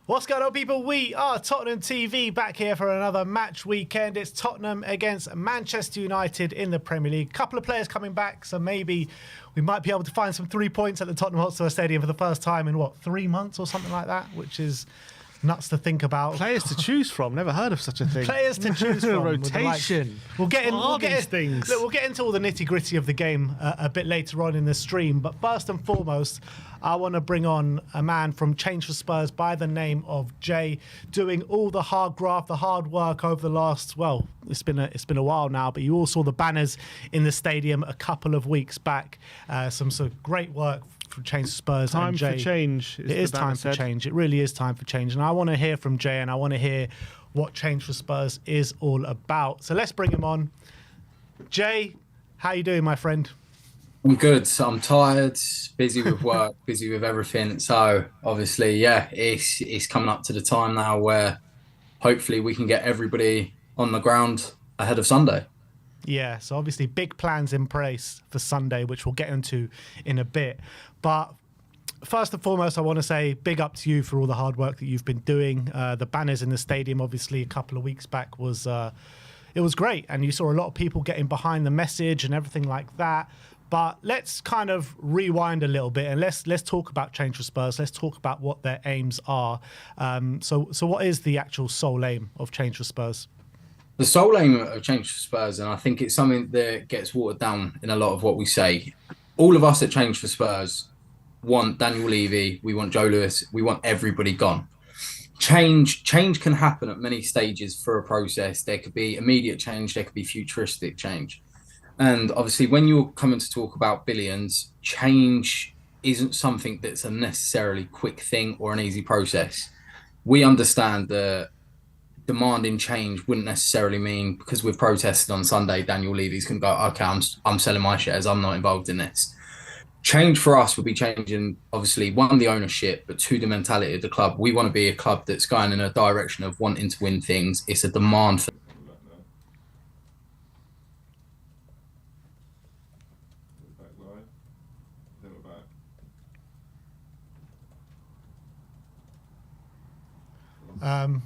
What's going on, people? We are Tottenham TV back here for another match weekend. It's Tottenham against Manchester United in the Premier League. Couple of players coming back, so maybe we might be able to find some 3 points at the Tottenham Hotspur Stadium for the first time in, 3 months or something like that, which is nuts to think about. Players to choose from. Never heard of such a thing. Players to choose from. Rotation. We'll get into all the nitty-gritty of the game a bit later on in the stream. But first and foremost, I want to bring on a man from Change for Spurs by the name of Jay, doing all the hard graft, the hard work over the last, it's been a while now, but you all saw the banners in the stadium a couple of weeks back. Some sort of great work from Change for Spurs. Time and Jay, for change. It is time for change. It really is time for change. And I want to hear from Jay, and I want to hear what Change for Spurs is all about. So let's bring him on. Jay, how you doing, my friend? I'm good. So I'm tired, busy with work, busy with everything. So obviously, it's coming up to the time now where hopefully we can get everybody on the ground ahead of Sunday. Yeah, so obviously big plans in place for Sunday, which we'll get into in a bit. But first and foremost, I want to say big up to you for all the hard work that you've been doing. The banners in the stadium, obviously, a couple of weeks back was great. And you saw a lot of people getting behind the message and everything like that. But let's kind of rewind a little bit and let's talk about Change for Spurs. Let's talk about what their aims are. So what is the actual sole aim of Change for Spurs? The sole aim of Change for Spurs, and I think it's something that gets watered down in a lot of what we say. All of us at Change for Spurs want Daniel Levy, we want Joe Lewis, we want everybody gone. Change can happen at many stages for a process. There could be immediate change, there could be futuristic change. And obviously, when you're coming to talk about billions, change isn't something that's a necessarily quick thing or an easy process. We understand that demanding change wouldn't necessarily mean because we've protested on Sunday, Daniel Levy's can go, okay, I'm selling my shares, I'm not involved in this. Change for us would be changing, obviously, one, the ownership, but two, the mentality of the club. We want to be a club that's going in a direction of wanting to win things. It's a demand for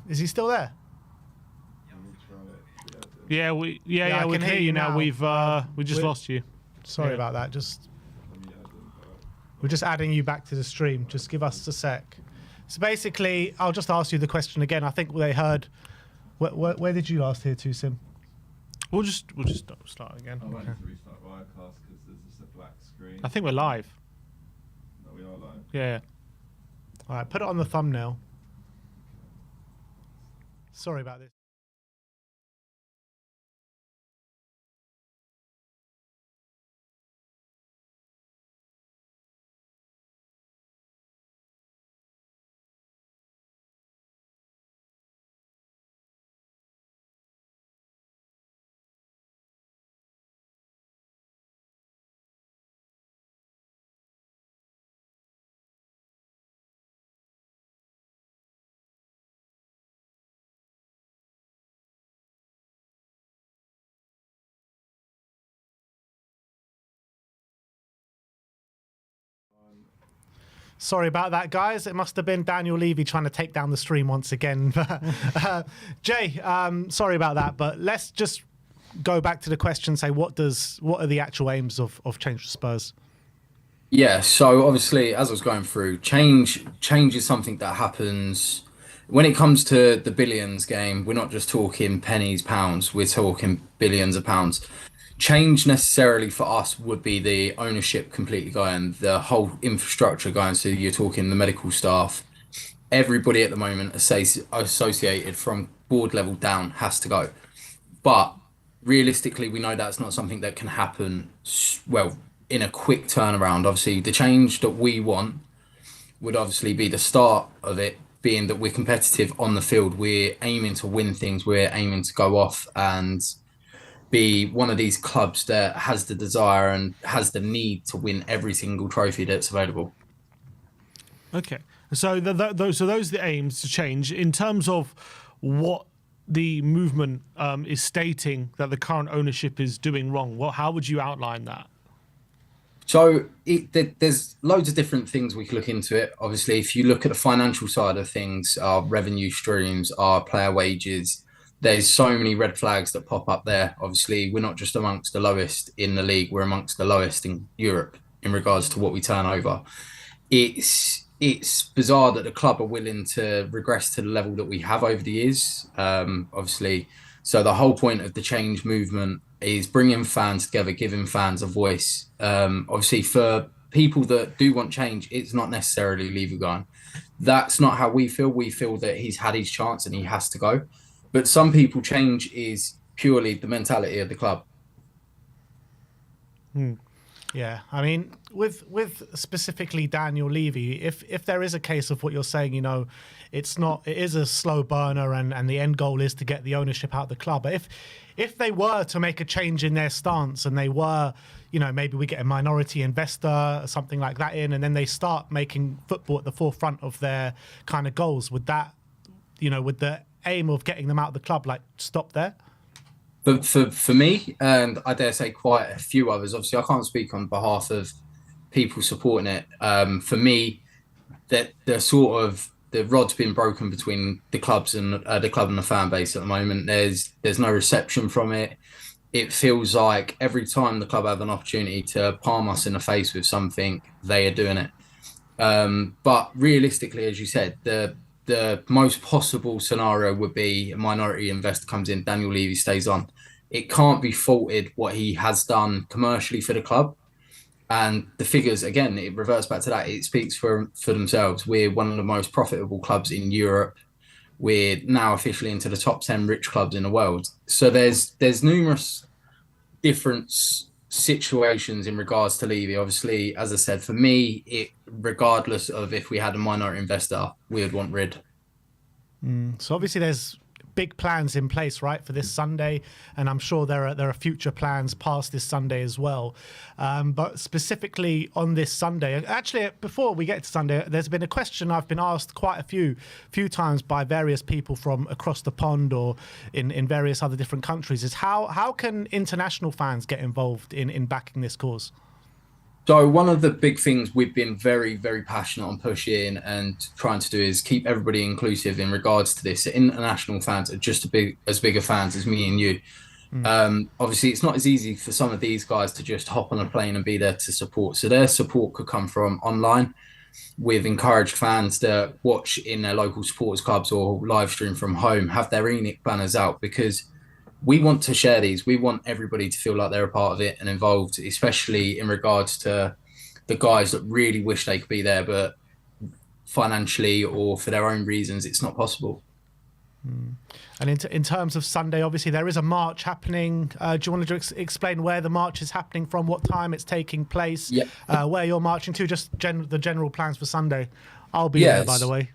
Is he still there? Yeah, we can hear you now. We just lost you. Sorry about that. We're just adding you back to the stream. Just give us a sec. So basically, I'll just ask you the question again. I think they heard. Where did you last hear to, Sim? We'll just start again. I might need to restart WeAreCast because there's just a black screen. I think we're live. No, we are live. Yeah. All right, put it on the thumbnail. Sorry about this. Sorry about that, guys. It must have been Daniel Levy trying to take down the stream once again. Jay, sorry about that, but let's just go back to the question, say what are the actual aims of Change for Spurs? Yeah, so obviously, as I was going through, change is something that happens when it comes to the billions game. We're not just talking pennies, pounds, we're talking billions of pounds. Change necessarily for us would be the ownership completely going, the whole infrastructure going. So you're talking the medical staff, everybody at the moment associated from board level down has to go. But realistically, we know that's not something that can happen, in a quick turnaround. Obviously, the change that we want would obviously be the start of it, being that we're competitive on the field. We're aiming to win things. We're aiming to go off and be one of these clubs that has the desire and has the need to win every single trophy that's available. Okay, so those are the aims to change. In terms of what the movement is stating that the current ownership is doing wrong, how would you outline that? So there's loads of different things we can look into it. Obviously, if you look at the financial side of things, our revenue streams, our player wages, there's so many red flags that pop up there. Obviously, we're not just amongst the lowest in the league, we're amongst the lowest in Europe in regards to what we turn over. It's bizarre that the club are willing to regress to the level that we have over the years. Obviously, so the whole point of the change movement is bringing fans together, giving fans a voice. Obviously, for people that do want change, it's not necessarily leave a going. That's not how we feel. We feel that he's had his chance and he has to go. But some people, change is purely the mentality of the club. Yeah, I mean, with specifically Daniel Levy, if there is a case of what you're saying, it is a slow burner, and the end goal is to get the ownership out of the club. But if they were to make a change in their stance, and they were, maybe we get a minority investor, something like that in, and then they start making football at the forefront of their kind of goals, would that, with the aim of getting them out of the club, like, stop there? But for me, and I dare say quite a few others, obviously I can't speak on behalf of people supporting it. For me, that the rod's been broken between the club and the fan base at the moment. There's no reception from it. It feels like every time the club have an opportunity to palm us in the face with something, they are doing it. But realistically, as you said, the most possible scenario would be a minority investor comes in, Daniel Levy stays on. It can't be faulted what he has done commercially for the club. And the figures, again, it reverts back to that. It speaks for themselves. We're one of the most profitable clubs in Europe. We're now officially into the top 10 rich clubs in the world. So there's numerous different situations in regards to Levy. Obviously, as I said, for me, regardless of if we had a minority investor, we would want rid. So obviously there's big plans in place, right, for this Sunday, and I'm sure there are future plans past this Sunday as well. But specifically on this Sunday, actually, before we get to Sunday, there's been a question I've been asked quite a few times by various people from across the pond or in various other different countries, is how can international fans get involved in backing this cause? So one of the big things we've been very, very passionate on pushing and trying to do is keep everybody inclusive in regards to this. International fans are just as big of fans as me and you. Obviously, it's not as easy for some of these guys to just hop on a plane and be there to support. So their support could come from online. We've encouraged fans to watch in their local supporters clubs or live stream from home, have their ENIC banners out, because we want to share these. We want everybody to feel like they're a part of it and involved, especially in regards to the guys that really wish they could be there, but financially or for their own reasons, it's not possible. And in terms of Sunday, obviously there is a march happening. Do you want to explain where the march is happening from, what time it's taking place, where you're marching to, just the general plans for Sunday? I'll be there, by the way.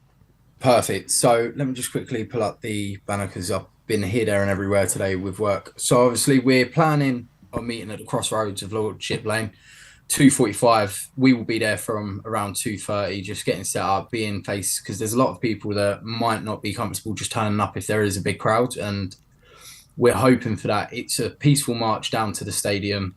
Perfect. So let me just quickly pull up the banner because I've been here, there and everywhere today with work. So obviously we're planning on meeting at the crossroads of Lordship Lane, 2:45. We will be there from around 2:30, just getting set up, being face, because there's a lot of people that might not be comfortable just turning up if there is a big crowd, and we're hoping for that. It's a peaceful march down to the stadium.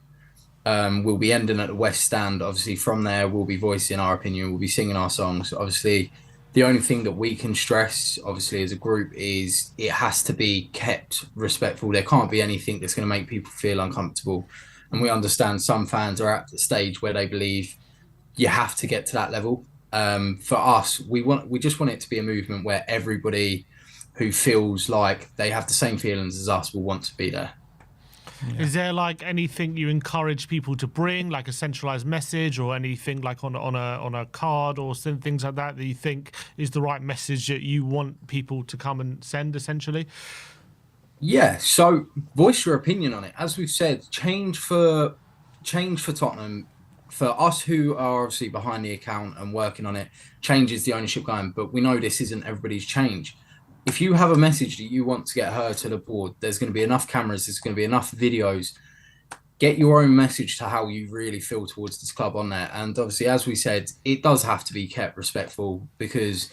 We'll be ending at the West Stand. Obviously from there we'll be voicing our opinion, we'll be singing our songs. Obviously the only thing that we can stress, obviously, as a group is it has to be kept respectful. There can't be anything that's going to make people feel uncomfortable. And we understand some fans are at the stage where they believe you have to get to that level. For us, we just want it to be a movement where everybody who feels like they have the same feelings as us will want to be there. Yeah. Is there like anything you encourage people to bring, like a centralized message or anything like on a card or things like that you think is the right message that you want people to come and send, essentially? Yeah, so voice your opinion on it. As we've said, change for Tottenham, for us who are obviously behind the account and working on it, change is the ownership going, but we know this isn't everybody's change. If you have a message that you want to get heard to the board, there's going to be enough cameras, there's going to be enough videos. Get your own message to how you really feel towards this club on there. And obviously, as we said, it does have to be kept respectful, because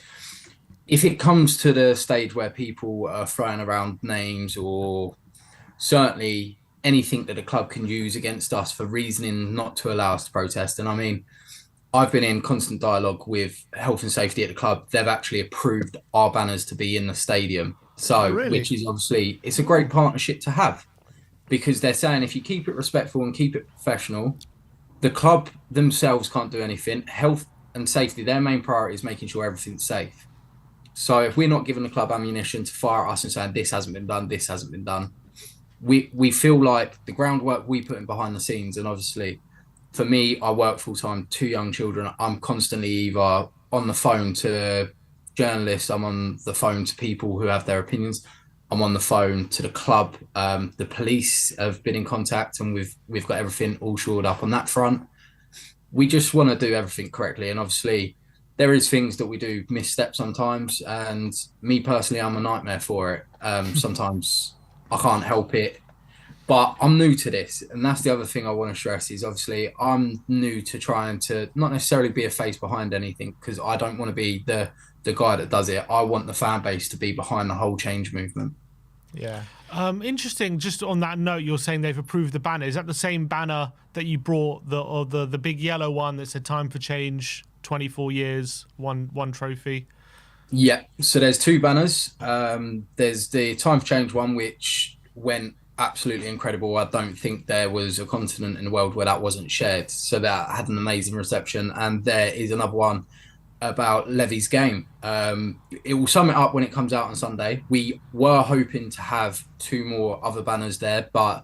if it comes to the stage where people are throwing around names or certainly anything that the club can use against us for reasoning not to allow us to protest. And I mean, I've been in constant dialogue with health and safety at the club. They've actually approved our banners to be in the stadium. Oh, So, really? which is obviously, it's a great partnership to have, because they're saying if you keep it respectful and keep it professional, the club themselves can't do anything. Health and safety, their main priority is making sure everything's safe. So if we're not giving the club ammunition to fire at us and saying this hasn't been done, this hasn't been done, we feel like the groundwork we put in behind the scenes, and obviously for me, I work full time, 2 young children. I'm constantly either on the phone to journalists, I'm on the phone to people who have their opinions, I'm on the phone to the club. The police have been in contact, and we've got everything all shored up on that front. We just want to do everything correctly, and obviously there is things that we do misstep sometimes, and me personally, I'm a nightmare for it. Sometimes I can't help it, but I'm new to this, and that's the other thing I want to stress is obviously I'm new to trying to not necessarily be a face behind anything, because I don't want to be the guy that does it. I want the fan base to be behind the whole change movement. Yeah. Interesting. Just on that note, you're saying they've approved the banner. Is that the same banner that you brought, the big yellow one that said "Time for Change"? 24 years, one trophy. Yeah. So there's 2 banners. There's the Time for Change one, which went absolutely incredible. I don't think there was a continent in the world where that wasn't shared. So that had an amazing reception. And there is another one about Levy's game. It will sum it up when it comes out on Sunday. We were hoping to have 2 more other banners there, but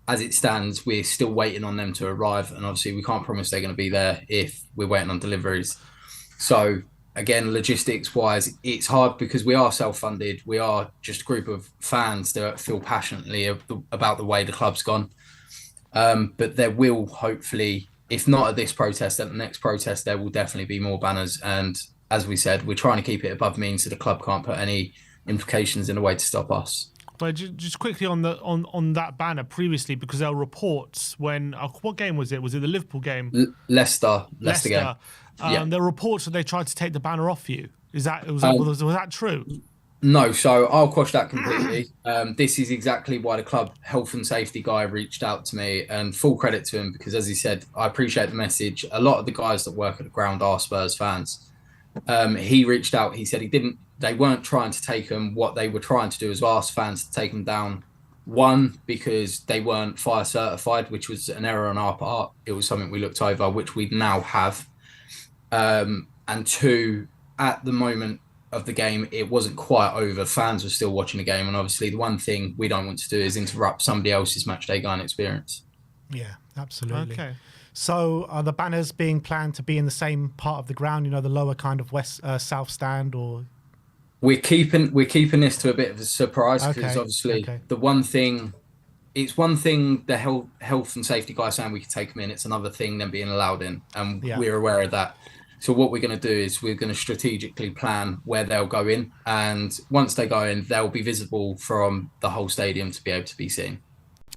as it stands, we're still waiting on them to arrive. And obviously we can't promise they're going to be there if we're waiting on deliveries. So again, logistics wise, it's hard because we are self-funded. We are just a group of fans that feel passionately about the way the club's gone. But there will hopefully, if not at this protest, at the next protest, there will definitely be more banners. And as we said, we're trying to keep it above means so the club can't put any implications in the way to stop us. But just quickly on that banner previously, because there were reports when what game was it? Was it the Liverpool game? Leicester game. There were reports that they tried to take the banner off you. Was that true? No, so I'll quash that completely. This is exactly why the club health and safety guy reached out to me, and full credit to him, because as he said, I appreciate the message. A lot of the guys that work at the ground are Spurs fans. He reached out. He said they weren't trying to take them. What they were trying to do is ask fans to take them down. 1, because they weren't fire certified, which was an error on our part. It was something we looked over, which we now have. And 2, at the moment of the game, it wasn't quite over. Fans were still watching the game, and obviously the one thing we don't want to do is interrupt somebody else's matchday going experience. Yeah, absolutely. Okay. So are the banners being planned to be in the same part of the ground, the lower kind of south stand, or? We're keeping this to a bit of a surprise, because obviously the one thing, it's one thing the health and safety guy saying we could take them in. It's another thing them being allowed in, and we're aware of that. So what we're going to do is we're going to strategically plan where they'll go in, and once they go in, they'll be visible from the whole stadium to be able to be seen.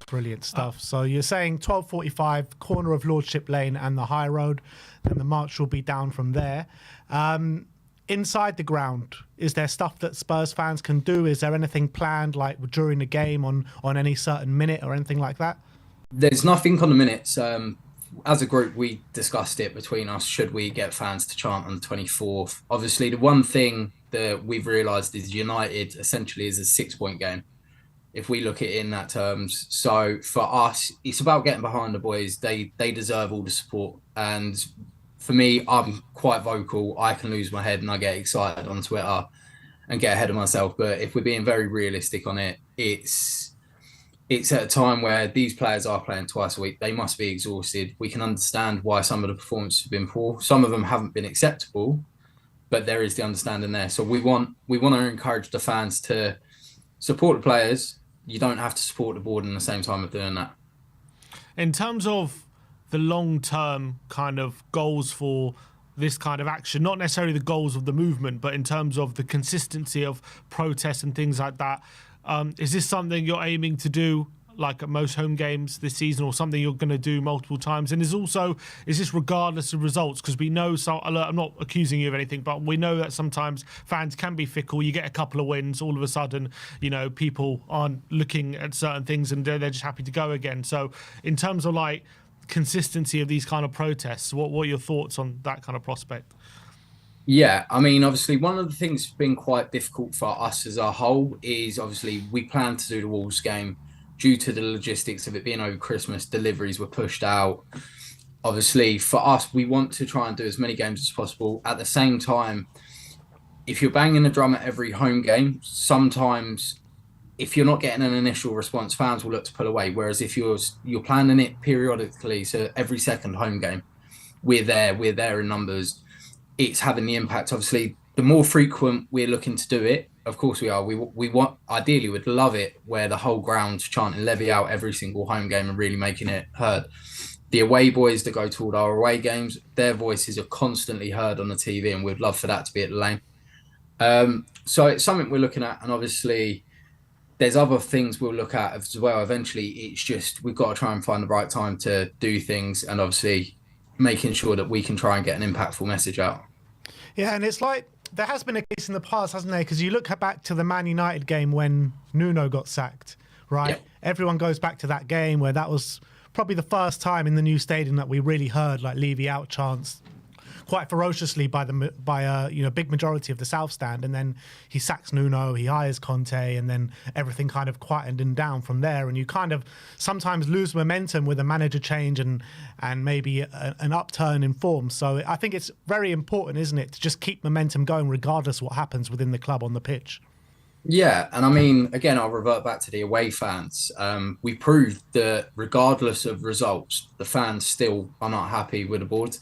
Brilliant stuff. So you're saying 12:45, corner of Lordship Lane and the High Road, then the march will be down from there. Inside the ground, is there stuff that Spurs fans can do? Is there anything planned, like during the game on any certain minute or anything like that? There's nothing on the minutes. As a group, we discussed it between us. Should we get fans to chant on the 24th? Obviously, the one thing that we've realised is United essentially is a 6-point game, if we look at it in that terms. So for us, it's about getting behind the boys. They deserve all the support. And for me, I'm quite vocal. I can lose my head and I get excited on Twitter and get ahead of myself. But if we're being very realistic on it, it's at a time where these players are playing twice a week. They must be exhausted. We can understand why some of the performances have been poor. Some of them haven't been acceptable, but there is the understanding there. So we want to encourage the fans to support the players. You don't have to support the board in the same time of doing that. In terms of the long-term kind of goals for this kind of action, not necessarily the goals of the movement, but in terms of the consistency of protests and things like that, is this something you're aiming to do like at most home games this season, or something you're going to do multiple times? And is this regardless of results? Because we know, so I'm not accusing you of anything, but we know that sometimes fans can be fickle. You get a couple of wins, all of a sudden, people aren't looking at certain things and they're just happy to go again. So in terms of like consistency of these kind of protests, what are your thoughts on that kind of prospect? Yeah, I mean, obviously, one of the things that's been quite difficult for us as a whole is obviously we planned to do the Wolves game due to the logistics of it being over Christmas. Deliveries were pushed out. Obviously, for us, we want to try and do as many games as possible. At the same time, if you're banging the drum at every home game, sometimes if you're not getting an initial response, fans will look to pull away. Whereas if you're planning it periodically, so every second home game, we're there in numbers. It's having the impact. Obviously, the more frequent we're looking to do it, of course we are. We want, ideally would love it where the whole ground's chanting Levy out every single home game and really making it heard. The away boys that go to all our away games, their voices are constantly heard on the TV, and we'd love for that to be at the Lane. So it's something we're looking at, and obviously there's other things we'll look at as well. Eventually, it's just we've got to try and find the right time to do things, and obviously making sure that we can try and get an impactful message out. Yeah, and it's like there has been a case in the past, hasn't there? Because you look back to the Man United game when Nuno got sacked, right? Yeah. Everyone goes back to that game where that was probably the first time in the new stadium that we really heard like Levy out chants quite ferociously by a big majority of the South Stand, and then he sacks Nuno, he hires Conte, and then everything kind of quietened down from there. And you kind of sometimes lose momentum with a manager change and maybe an upturn in form. So I think it's very important, isn't it, to just keep momentum going regardless of what happens within the club on the pitch. Yeah, and I mean, again, I'll revert back to the away fans. We proved that regardless of results, the fans still are not happy with the board.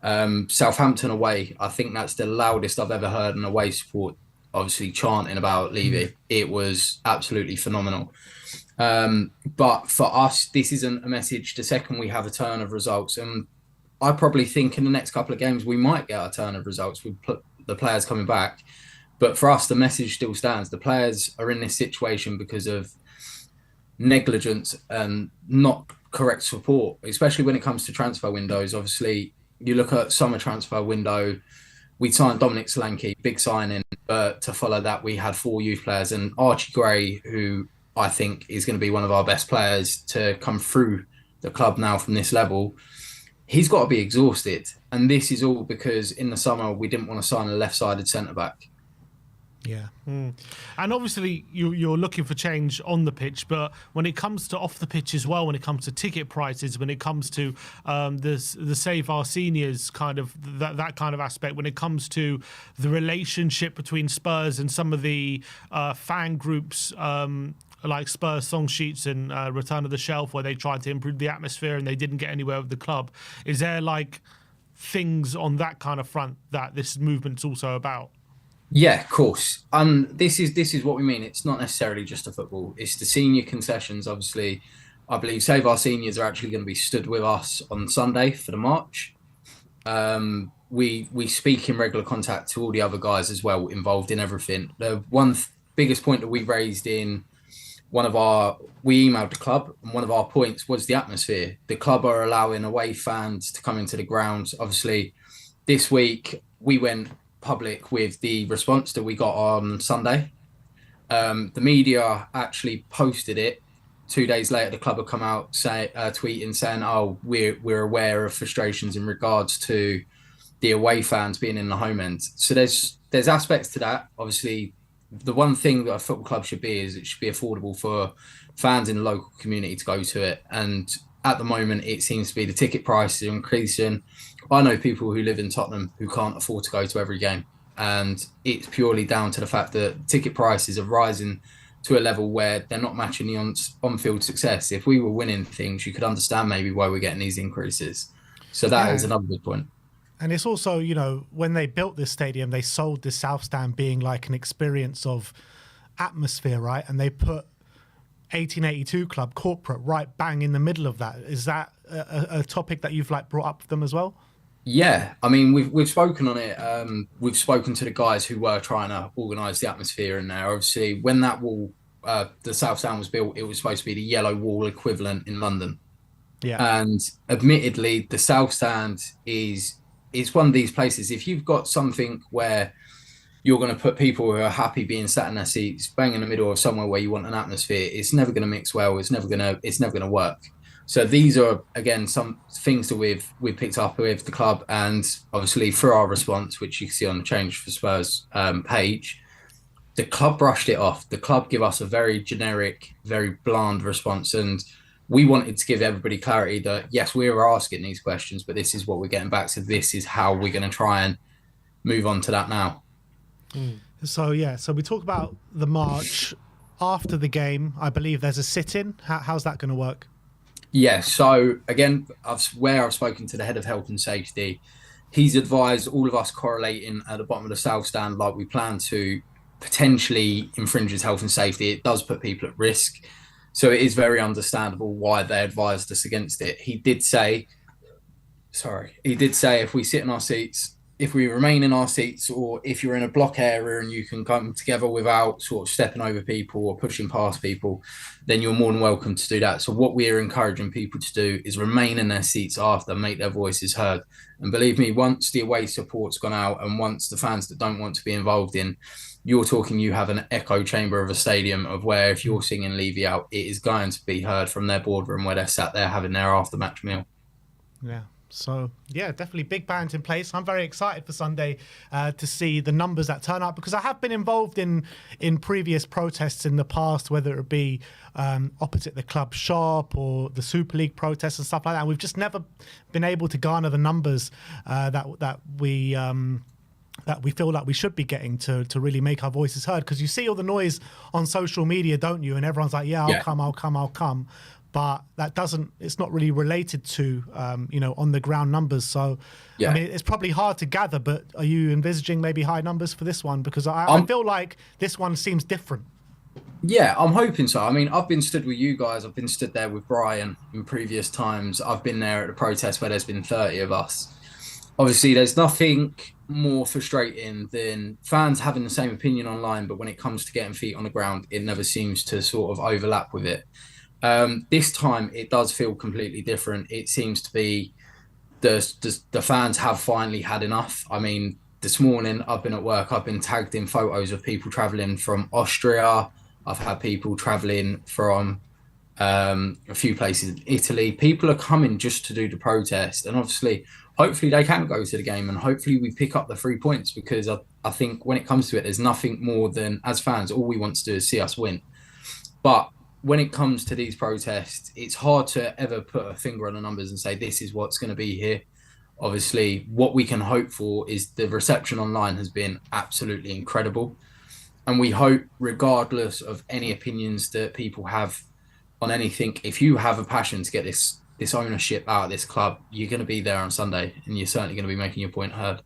Southampton away, I think that's the loudest I've ever heard an away support obviously chanting about Levy. It was absolutely phenomenal. But for us, this isn't a message the second we have a turn of results. And I probably think in the next couple of games, we might get a turn of results with the players coming back. But for us, the message still stands. The players are in this situation because of negligence and not correct support, especially when it comes to transfer windows. Obviously, you look at summer transfer window, we signed Dominic Solanke, big signing. But to follow that, we had 4 youth players, and Archie Gray, who I think is going to be one of our best players to come through the club now from this level. He's got to be exhausted. And this is all because in the summer, we didn't want to sign a left-sided centre-back. Yeah. And obviously you're looking for change on the pitch, but when it comes to off the pitch as well, when it comes to ticket prices, when it comes to the Save Our Seniors kind of that kind of aspect, when it comes to the relationship between Spurs and some of the fan groups, like Spurs song sheets and Return of the Shelf, where they tried to improve the atmosphere and they didn't get anywhere with the club. Is there like things on that kind of front that this movement's also about? Yeah, of course. This is what we mean. It's not necessarily just a football. It's the senior concessions. Obviously, I believe Save Our Seniors are actually going to be stood with us on Sunday for the march. We speak in regular contact to all the other guys as well, involved in everything. The biggest point that we raised in we emailed the club, and one of our points was the atmosphere. The club are allowing away fans to come into the grounds. Obviously, this week we went public with the response that we got on Sunday. The media actually posted it 2 days later. The club have come out tweeting saying, "Oh, we're aware of frustrations in regards to the away fans being in the home end." So there's aspects to that. Obviously, the one thing that a football club should be is it should be affordable for fans in the local community to go to it. And at the moment, it seems to be the ticket prices are increasing. I know people who live in Tottenham who can't afford to go to every game. And it's purely down to the fact that ticket prices are rising to a level where they're not matching the on-field success. If we were winning things, you could understand maybe why we're getting these increases. So that is another good point. And it's also, when they built this stadium, they sold this South Stand being like an experience of atmosphere, right? And they put 1882 Club corporate right bang in the middle of that. Is that a topic that you've brought up with them as well? Yeah, I mean, we've spoken on it. We've spoken to the guys who were trying to organise the atmosphere in there. Obviously, when that wall the South Stand was built, it was supposed to be the yellow wall equivalent in London. Yeah. And admittedly, the South Stand is one of these places. If you've got something where you're going to put people who are happy being sat in their seats, bang in the middle of somewhere where you want an atmosphere, it's never going to mix well. It's never going to work. So these are again some things that we've picked up with the club, and obviously through our response, which you can see on the Change for Spurs page, the club brushed it off. The club give us a very generic, very bland response, and we wanted to give everybody clarity that yes, we were asking these questions, but this is what we're getting back. So this is how we're going to try and move on to that now. So we talk about the march after the game. I believe there's a sit-in. How's that going to work? Yeah, so again, I've spoken to the head of health and safety, he's advised all of us correlating at the bottom of the South Stand like we plan to potentially infringes health and safety. It does put people at risk. So it is very understandable why they advised us against it. He did say if we sit in our seats, if we remain in our seats, or if you're in a block area and you can come together without sort of stepping over people or pushing past people, then you're more than welcome to do that. So what we are encouraging people to do is remain in their seats after, make their voices heard. And believe me, once the away support's gone out and once the fans that don't want to be involved in, you're talking, you have an echo chamber of a stadium of where if you're singing Levy Out, it is going to be heard from their boardroom where they're sat there having their after match meal. Yeah. So, yeah, definitely big bands in place. I'm very excited for Sunday to see the numbers that turn up, because I have been involved in previous protests in the past, whether it be opposite the club shop or the Super League protests and stuff like that. And we've just never been able to garner the numbers that we feel like we should be getting to really make our voices heard. Because you see all the noise on social media, don't you? And everyone's like, yeah, I'll come. But it's not really related to, on the ground numbers. So, I mean, it's probably hard to gather, but are you envisaging maybe high numbers for this one? Because I feel like this one seems different. Yeah, I'm hoping so. I mean, I've been stood with you guys. I've been stood there with Brian in previous times. I've been there at the protest where there's been 30 of us. Obviously, there's nothing more frustrating than fans having the same opinion online, but when it comes to getting feet on the ground, it never seems to sort of overlap with it. This time, it does feel completely different. It seems to be the fans have finally had enough. I mean, this morning, I've been at work. I've been tagged in photos of people traveling from Austria. I've had people traveling from a few places in Italy. People are coming just to do the protest. And obviously, hopefully they can go to the game and hopefully we pick up the 3 points, because I think when it comes to it, there's nothing more than, as fans, all we want to do is see us win. But when it comes to these protests, it's hard to ever put a finger on the numbers and say this is what's going to be here. Obviously, what we can hope for is the reception online has been absolutely incredible. And we hope, regardless of any opinions that people have on anything, if you have a passion to get this ownership out of this club, you're going to be there on Sunday and you're certainly going to be making your point heard.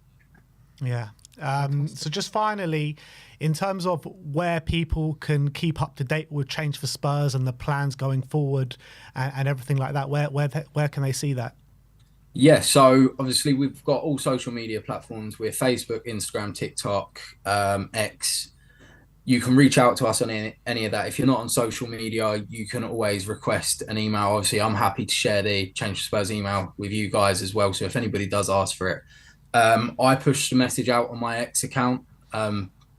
Yeah. So just finally, in terms of where people can keep up to date with Change for Spurs and the plans going forward and everything like that, where can they see that? Yeah, so obviously we've got all social media platforms. We're Facebook, Instagram, TikTok, X. You can reach out to us on any of that. If you're not on social media, you can always request an email. Obviously, I'm happy to share the Change for Spurs email with you guys as well. So if anybody does ask for it, I push the message out on my X account,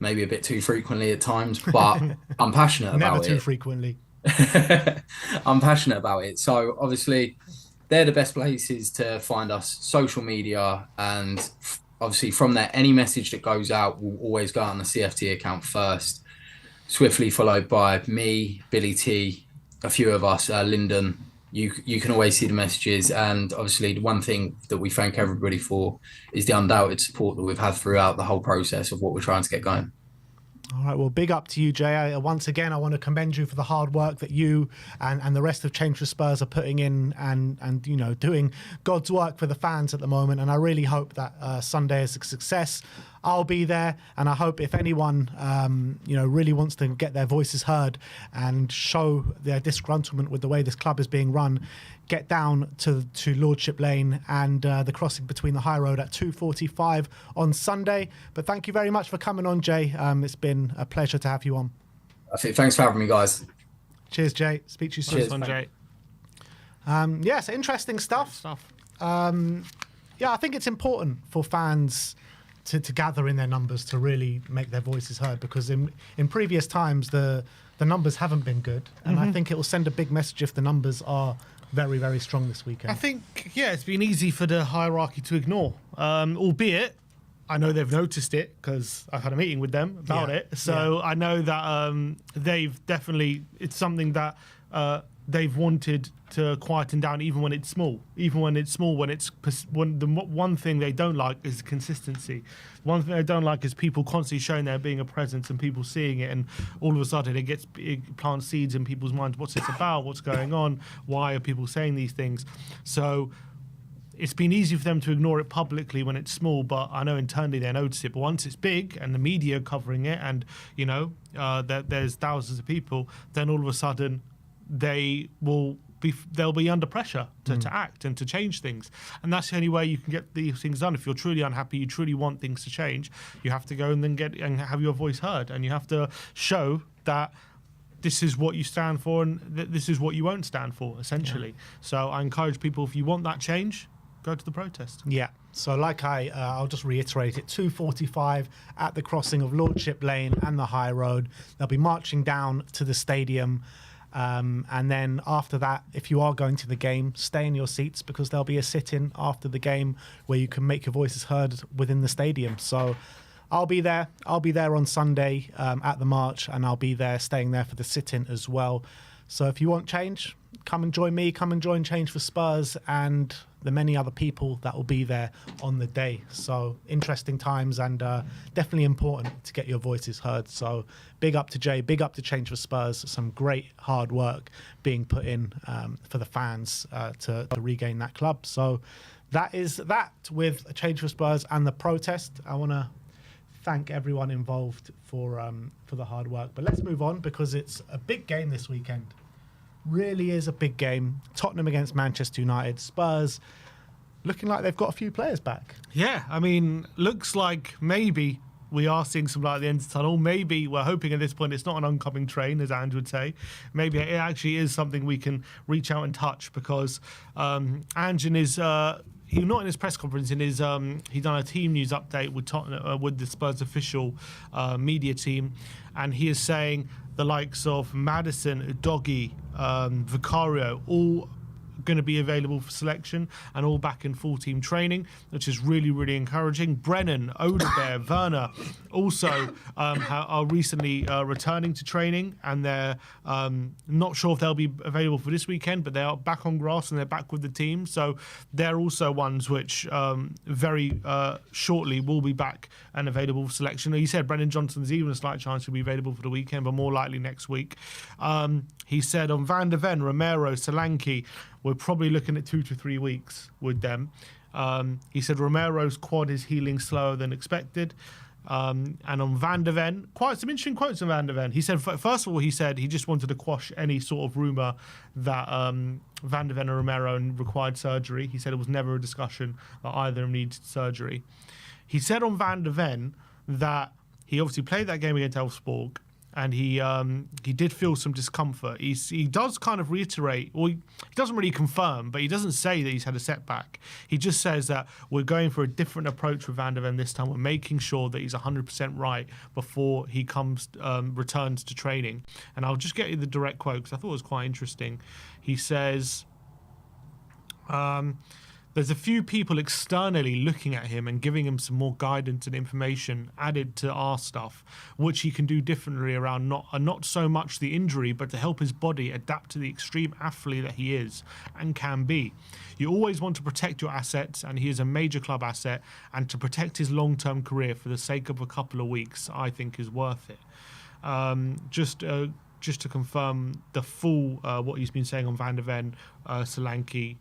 maybe a bit too frequently at times, but I'm passionate about it. Never too frequently. I'm passionate about it. So obviously, they're the best places to find us, social media, and obviously from there, any message that goes out will always go out on the CFT account first, swiftly followed by me, Billy T, a few of us, Lyndon. You can always see the messages. And obviously the one thing that we thank everybody for is the undoubted support that we've had throughout the whole process of what we're trying to get going. All right, well, big up to you, Jay. Once again, I want to commend you for the hard work that you and the rest of Change for Spurs are putting in and doing God's work for the fans at the moment. And I really hope that Sunday is a success. I'll be there, and I hope if anyone, really wants to get their voices heard and show their disgruntlement with the way this club is being run, get down to Lordship Lane and the crossing between the High Road at 2:45 on Sunday. But thank you very much for coming on, Jay. It's been a pleasure to have you on. I think thanks for having me, guys. Cheers, Jay. Speak to you soon. Nice one, Jay. Yes, interesting stuff. Yeah, I think it's important for fans to gather in their numbers to really make their voices heard, because in previous times the numbers haven't been good, and I think it will send a big message if the numbers are very, very strong this weekend. I think, yeah, it's been easy for the hierarchy to ignore, albeit I know they've noticed it because I've had a meeting with them about it. So I know that they've definitely, it's something that they've wanted to quieten down, even when it's small. Even when it's small, when the one thing they don't like is consistency. One thing they don't like is people constantly showing there being a presence and people seeing it, and all of a sudden it plants seeds in people's minds. What's this about? What's going on? Why are people saying these things? So it's been easy for them to ignore it publicly when it's small, but I know internally they notice it. But once it's big and the media covering it, and there's thousands of people, then all of a sudden they'll be under pressure to act and to change things. And that's the only way you can get these things done. If you're truly unhappy, you truly want things to change, you have to go and then have your voice heard, and you have to show that this is what you stand for and this is what you won't stand for, essentially. So I encourage people, if you want that change, go to the protest. Yeah. So like I'll just reiterate it, 2:45 at the crossing of Lordship Lane and the High Road. They'll be marching down to the stadium. And then after that, if you are going to the game, stay in your seats, because there'll be a sit-in after the game where you can make your voices heard within the stadium. So I'll be there. I'll be there on Sunday at the march, and I'll be there, staying there for the sit-in as well. So if you want change, come and join me. Come and join Change for Spurs and the many other people that will be there on the day. So interesting times, and definitely important to get your voices heard. So big up to Jay, big up to Change for Spurs. Some great hard work being put in for the fans to regain that club. So that is that with Change for Spurs and the protest. I want to thank everyone involved for the hard work. But let's move on, because it's a big game this weekend. Really is a big game. Tottenham against Manchester United. Spurs looking like they've got a few players back. Yeah, I mean, looks like maybe we are seeing some light at the end of the tunnel. Maybe we're hoping at this point it's not an oncoming train, as Ange would say. Maybe it actually is something we can reach out and touch, because Ange in his he not in his press conference, in his he done a team news update with Tottenham with the Spurs official media team, and he is saying the likes of Maddison, Doggy, Vicario, all going to be available for selection and all back in full team training, which is really, really encouraging. Brennan, Odebear, Werner also are recently returning to training, and they're not sure if they'll be available for this weekend, but they are back on grass and they're back with the team. So they're also ones which very shortly will be back and available for selection. He said Brennan Johnson's even a slight chance he'll be available for the weekend, but more likely next week. He said on Van der Ven, Romero, Solanke, we're probably looking at 2 to 3 weeks with them. He said Romero's quad is healing slower than expected. And on Van der Ven, quite some interesting quotes on Van der Ven. He said, first of all, he said he just wanted to quash any sort of rumour that Van der Ven and Romero required surgery. He said it was never a discussion that either of them needed surgery. He said on Van der Ven that he obviously played that game against Elfsborg, and he did feel some discomfort. He does kind of reiterate, or he doesn't really confirm, but he doesn't say that he's had a setback. He just says that we're going for a different approach with Van der Ven this time. We're making sure that he's 100% right before he returns to training. And I'll just get you the direct quote, because I thought it was quite interesting. He says, there's a few people externally looking at him and giving him some more guidance and information added to our stuff, which he can do differently around not so much the injury, but to help his body adapt to the extreme athlete that he is and can be. You always want to protect your assets, and he is a major club asset, and to protect his long-term career for the sake of a couple of weeks, I think is worth it. Just to confirm the full what he's been saying on Van der Ven, Solanke,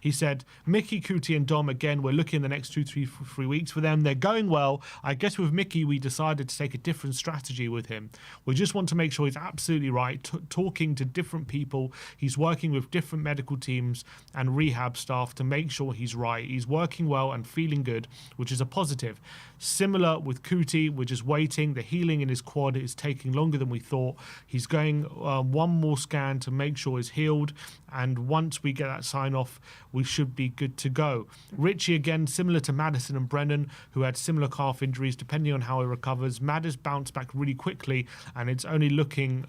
He said, Mickey, Kuti and Dom, again, we're looking the next 3 weeks for them. They're going well. I guess with Mickey, we decided to take a different strategy with him. We just want to make sure he's absolutely right, talking to different people. He's working with different medical teams and rehab staff to make sure he's right. He's working well and feeling good, which is a positive. Similar with Kuti, we're just waiting. The healing in his quad is taking longer than we thought. He's going one more scan to make sure he's healed, and once we get that sign off, we should be good to go. Richie, again, similar to Maddison and Brennan, who had similar calf injuries, depending on how he recovers. Maddis bounced back really quickly, and it's only looking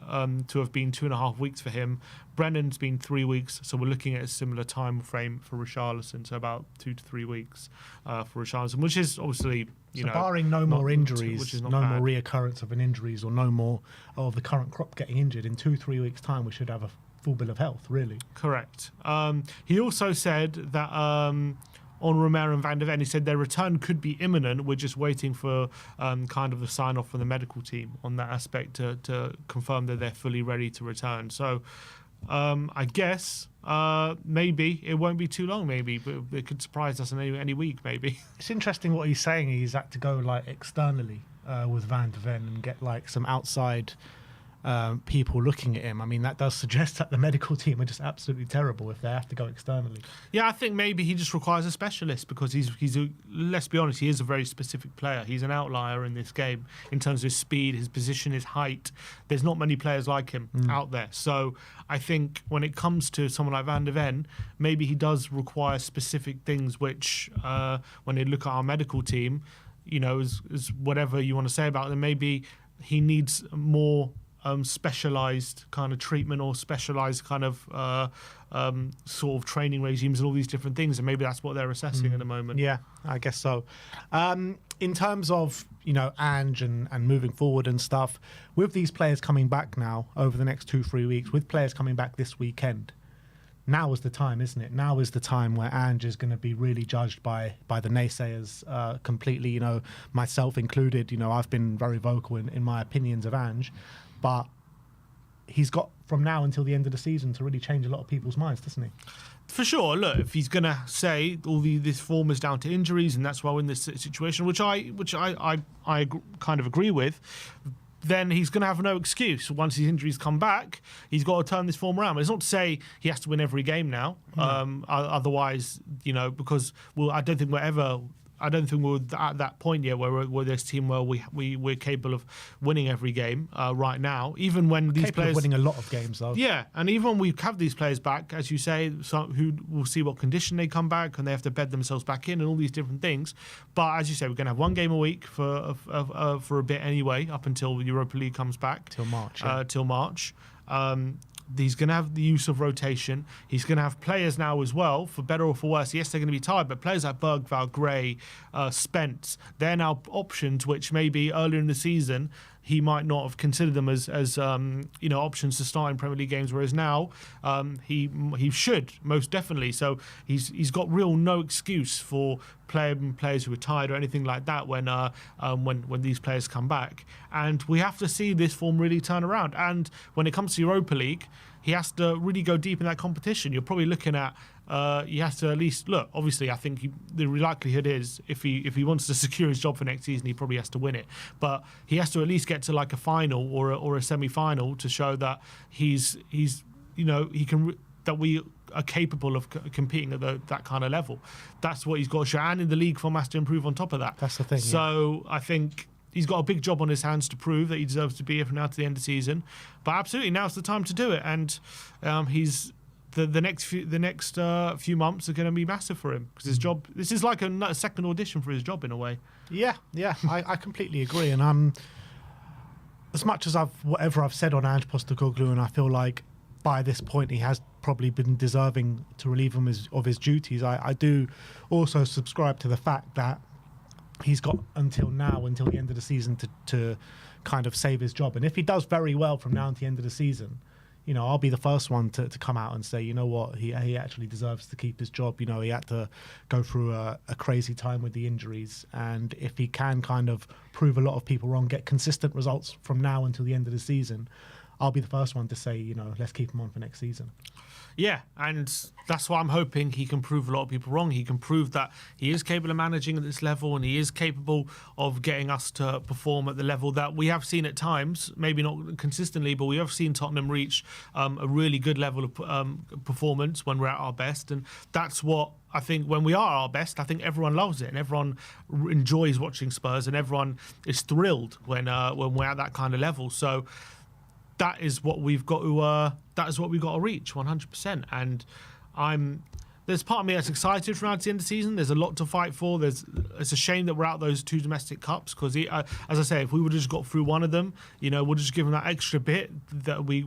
to have been 2.5 weeks for him. Brennan's been 3 weeks, so we're looking at a similar time frame for Richarlison, so about 2 to 3 weeks for Richarlison, which is obviously, barring no more injuries, which is not no bad. more reoccurrence of an injuries, or no more of the current crop getting injured, in 2-3 weeks' time, we should have a full bill of health, really. Correct. He also said that on Romero and Van de Ven, he said their return could be imminent. We're just waiting for kind of the sign off from the medical team on that aspect to confirm that they're fully ready to return. So I guess maybe it won't be too long, maybe, but it could surprise us in any week, maybe. It's interesting what he's saying. He's had to go like externally with Van de Ven and get like some outside people looking at him. I mean, that does suggest that the medical team are just absolutely terrible if they have to go externally. Yeah, I think maybe he just requires a specialist, because he's let's be honest, he is a very specific player. He's an outlier in this game in terms of his speed, his position, his height. There's not many players like him out there. So I think when it comes to someone like Van de Ven, maybe he does require specific things, which when they look at our medical team, is whatever you want to say about them, maybe he needs more specialized kind of treatment, or specialized kind of sort of training regimes and all these different things, and maybe that's what they're assessing at the moment. Yeah, I guess so. In terms of Ange and moving forward and stuff, with these players coming back now over the next 2-3 weeks, with players coming back this weekend, now is the time, isn't it? Now is the time where Ange is going to be really judged by the naysayers completely, myself included. I've been very vocal in my opinions of Ange, but he's got from now until the end of the season to really change a lot of people's minds, doesn't he? For sure. Look, if he's going to say this form is down to injuries and that's why we're in this situation, which I kind of agree with, then he's going to have no excuse. Once his injuries come back, he's got to turn this form around. But it's not to say he has to win every game now. Otherwise, because I don't think we're at that point yet where this team where we're capable of winning every game right now. Even when these capable players of winning a lot of games, though. Yeah, and even when we have these players back, as you say, who will see what condition they come back, and they have to bed themselves back in, and all these different things. But as you say, we're going to have one game a week for a bit anyway, up until Europa League comes back Till March. Yeah. Till March. He's going to have the use of rotation. He's going to have players now as well, for better or for worse. Yes, they're going to be tired, but players like Bergvall, Gray, Spence, they're now options which maybe earlier in the season he might not have considered them as options to start in Premier League games, whereas now he should, most definitely. So he's got real no excuse for players who are tired or anything like that when these players come back. And we have to see this form really turn around. And when it comes to Europa League, he has to really go deep in that competition. You're probably looking at he has to at least look. Obviously, I think the likelihood is if he wants to secure his job for next season, he probably has to win it. But he has to at least get to like a final or a semi-final to show that he can that we are capable of competing at that kind of level. That's what he's got to show, and in the league form has to improve on top of that. That's the thing. So I think he's got a big job on his hands to prove that he deserves to be here from now to the end of the season. But absolutely, now's the time to do it. And he's the next few months are going to be massive for him, because his job. This is like a second audition for his job in a way. Yeah, I completely agree. And I'm as much as whatever I've said on Ange Postecoglou, and I feel like by this point he has probably been deserving to relieve him of his duties. I do also subscribe to the fact that he's got until the end of the season to kind of save his job. And if he does very well from now until the end of the season, I'll be the first one to come out and say, you know what, he actually deserves to keep his job. He had to go through a crazy time with the injuries. And if he can kind of prove a lot of people wrong, get consistent results from now until the end of the season, I'll be the first one to say, let's keep him on for next season. Yeah, and that's why I'm hoping he can prove a lot of people wrong. He can prove that he is capable of managing at this level, and he is capable of getting us to perform at the level that we have seen at times, maybe not consistently, but we have seen Tottenham reach a really good level of performance when we're at our best. And that's what I think when we are our best, I think everyone loves it and everyone enjoys watching Spurs and everyone is thrilled when we're at that kind of level. So that is what we've got to reach 100%. And there's part of me that's excited for now to the end of the season. There's a lot to fight for. It's a shame that we're out those 2 domestic cups because, as I say, if we would have just got through one of them, we'll just give them that extra bit that we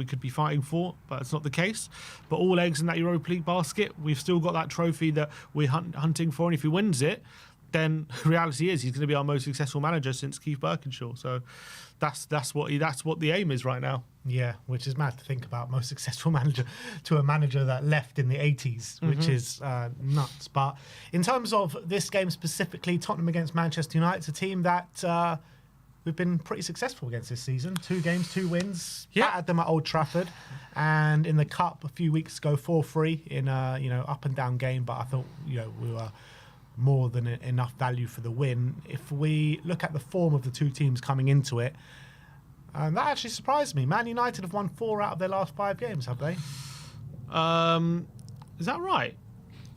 could be fighting for. But it's not the case. But all eggs in that Europa League basket, we've still got that trophy that we're hunting for. And if he wins it, then the reality is he's going to be our most successful manager since Keith Birkinshaw. So that's what the aim is right now. Yeah, which is mad to think about, most successful manager to a manager that left in the 80s, which is nuts. But in terms of this game specifically, Tottenham against Manchester United, it's a team that we've been pretty successful against this season. 2 games, 2 wins. Battered them at Old Trafford, and in the cup a few weeks ago, 4-3 in a up and down game. But I thought we were more than enough value for the win. If we look at the form of the 2 teams coming into it, that actually surprised me. Man United have won 4 out of their last 5 games, have they? Is that right?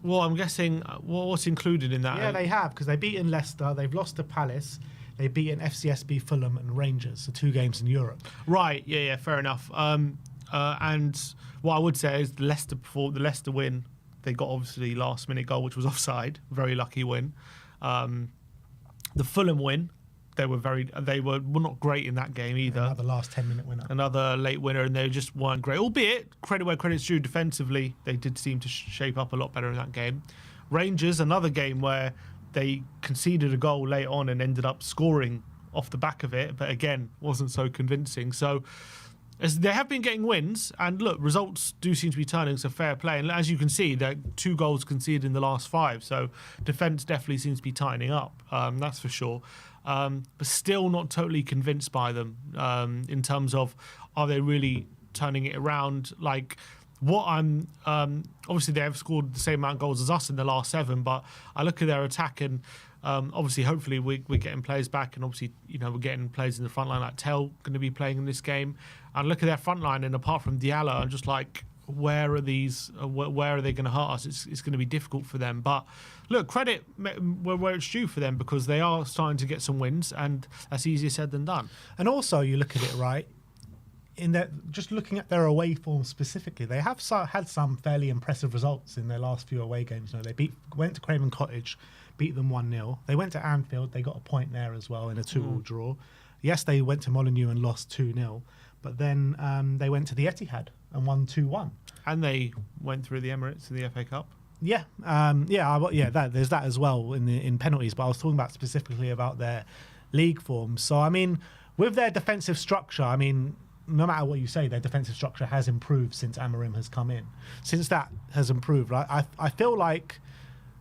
Well, I'm guessing what's included in that? Yeah, they have, because they've beaten Leicester, they've lost to Palace, they've beaten FCSB, Fulham and Rangers, so 2 games in Europe. Right, yeah, fair enough. And what I would say is the Leicester win, they got obviously last-minute goal, which was offside. Very lucky win. The Fulham win, they were not great in that game either. Another last 10-minute winner. Another late winner, and they just weren't great. Albeit, credit where credit's due, defensively, they did seem to shape up a lot better in that game. Rangers, another game where they conceded a goal late on and ended up scoring off the back of it, but again, wasn't so convincing. So as they have been getting wins, and look, results do seem to be turning, so fair play. And as you can see, they're 2 goals conceded in the last 5, so defence definitely seems to be tightening up, that's for sure. But still not totally convinced by them in terms of, are they really turning it around? Like, what I'm obviously they have scored the same amount of goals as us in the last 7, but I look at their attack and obviously hopefully we're getting players back, and obviously we're getting players in the front line like Tell going to be playing in this game. And look at their front line, and apart from Diallo, I'm just like, where are these? Where are they going to hurt us? It's going to be difficult for them. But look, credit where it's due for them, because they are starting to get some wins, and that's easier said than done. And also, you look at it right. Just looking at their away form specifically, they have had some fairly impressive results in their last few away games. They went to Craven Cottage, beat them 1-0. They went to Anfield, they got a point there as well in a 2-2 draw. Yes, they went to Molineux and lost 2-0, but then they went to the Etihad and won 2-1. And they went through the Emirates in the FA Cup. Yeah, there's that as well in penalties. But I was talking about specifically about their league form. So I mean, with their defensive structure, no matter what you say, their defensive structure has improved since Amorim has come in. Since that has improved, right? I feel like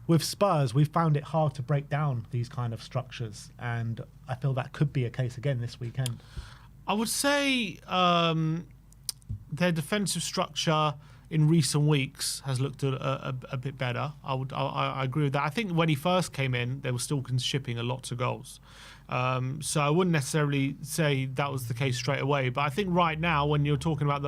with Spurs, we've found it hard to break down these kind of structures, and I feel that could be a case again this weekend. I would say their defensive structure in recent weeks has looked a bit better. I agree with that. I think when he first came in, they were still shipping a lot of goals. So I wouldn't necessarily say that was the case straight away. But I think right now, when you're talking about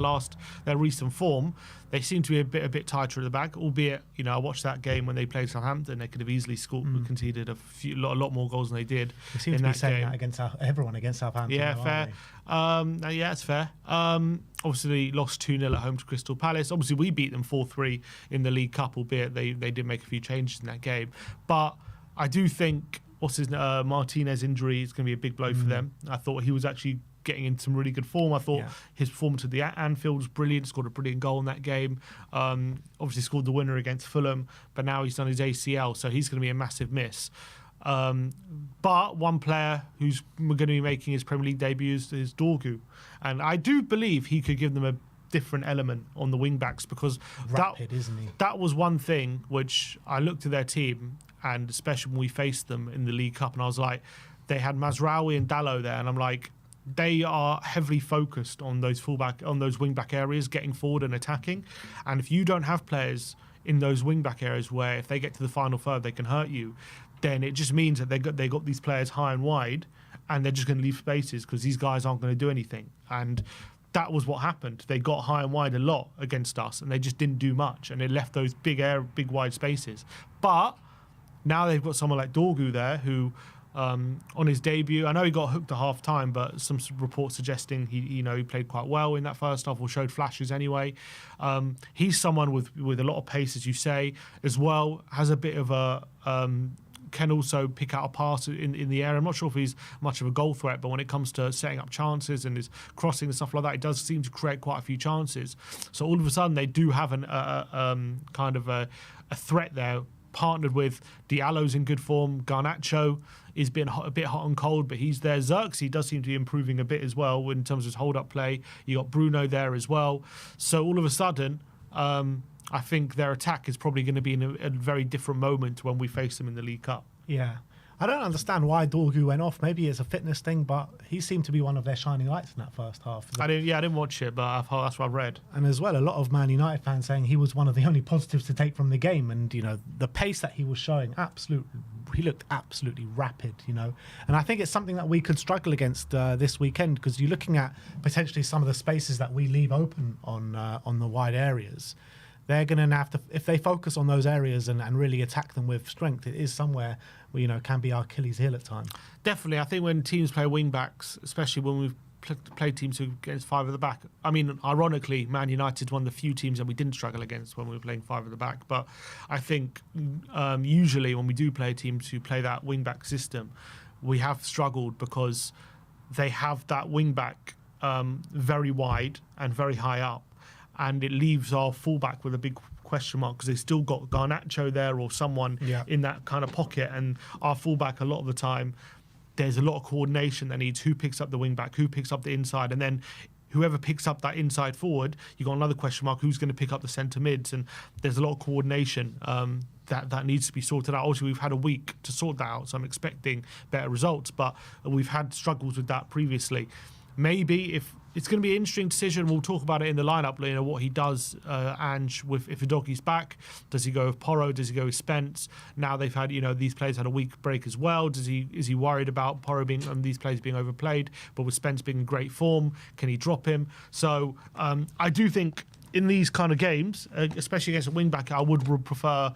their recent form, they seem to be a bit tighter at the back. Albeit, I watched that game when they played Southampton. They could have easily conceded a lot more goals than they did. They seem to be saying that against everyone against Southampton. Yeah, fair. Yeah, it's fair. Obviously, lost 2-0 at home to Crystal Palace. Obviously, we beat them 4-3 in the League Cup, albeit they did make a few changes in that game. But I do think Martinez injury is going to be a big blow for them. I thought he was actually getting in some really good form. I thought his performance at the Anfield was brilliant. Scored a brilliant goal in that game. Obviously scored the winner against Fulham, but now he's done his ACL, so he's going to be a massive miss. But one player who's going to be making his Premier League debut is Dorgu, and I do believe he could give them a different element on the wing backs, because rapid, isn't he? That was one thing which I looked at their team, and especially when we faced them in the League Cup, and I was like, they had Mazraoui and Dalot there, and I'm like, they are heavily focused on those wing back areas, getting forward and attacking. And if you don't have players in those wing back areas where if they get to the final third they can hurt you, then it just means that they got these players high and wide, and they're just going to leave spaces because these guys aren't going to do anything. And that was what happened. They got high and wide a lot against us, and they just didn't do much, and it left those big wide spaces. But now they've got someone like Dorgu there who, on his debut, I know he got hooked at half time, but some reports suggesting he played quite well in that first half, or showed flashes anyway. He's someone with a lot of pace, as you say, as well. Has a bit of a can also pick out a pass in the air. I'm not sure if he's much of a goal threat, but when it comes to setting up chances and his crossing and stuff like that, he does seem to create quite a few chances. So all of a sudden, they do have kind of a threat there, partnered with Diallo's in good form. Garnacho is being a bit hot and cold, but he's there. Xerxes does seem to be improving a bit as well in terms of his hold-up play. You got Bruno there as well. So all of a sudden, I think their attack is probably going to be in a very different moment when we face them in the League Cup. Yeah. I don't understand why Dorgu went off. Maybe it's a fitness thing, but he seemed to be one of their shining lights in that first half. I didn't watch it, but that's what I've read. And as well, a lot of Man United fans saying he was one of the only positives to take from the game. And, the pace that he was showing, he looked absolutely rapid, And I think it's something that we could struggle against this weekend, because you're looking at potentially some of the spaces that we leave open on the wide areas. They're going to have to, if they focus on those areas and really attack them with strength, it is somewhere where, can be our Achilles heel at times. Definitely. I think when teams play wing backs, especially when we've played teams who against five at the back. I mean, ironically, Man United one of the few teams that we didn't struggle against when we were playing five at the back. But I think usually when we do play teams who play that wing back system, we have struggled because they have that wing back very wide and very high up. And it leaves our fullback with a big question mark because they've still got Garnacho there or someone in that kind of pocket. And our fullback, a lot of the time, there's a lot of coordination that needs who picks up the wing back, who picks up the inside, and then whoever picks up that inside forward, you got another question mark, who's going to pick up the centre mids. And there's a lot of coordination that needs to be sorted out. Obviously, we've had a week to sort that out, so I'm expecting better results, but we've had struggles with that previously. Maybe if it's going to be an interesting decision, we'll talk about it in the lineup, what he does, Ange, if Udogi's back. Does he go with Porro? Does he go with Spence? Now they've had, these players had a week break as well. Is he worried about Porro these players being overplayed, but with Spence being in great form, can he drop him? So I do think in these kind of games, especially against a wing-back, I would prefer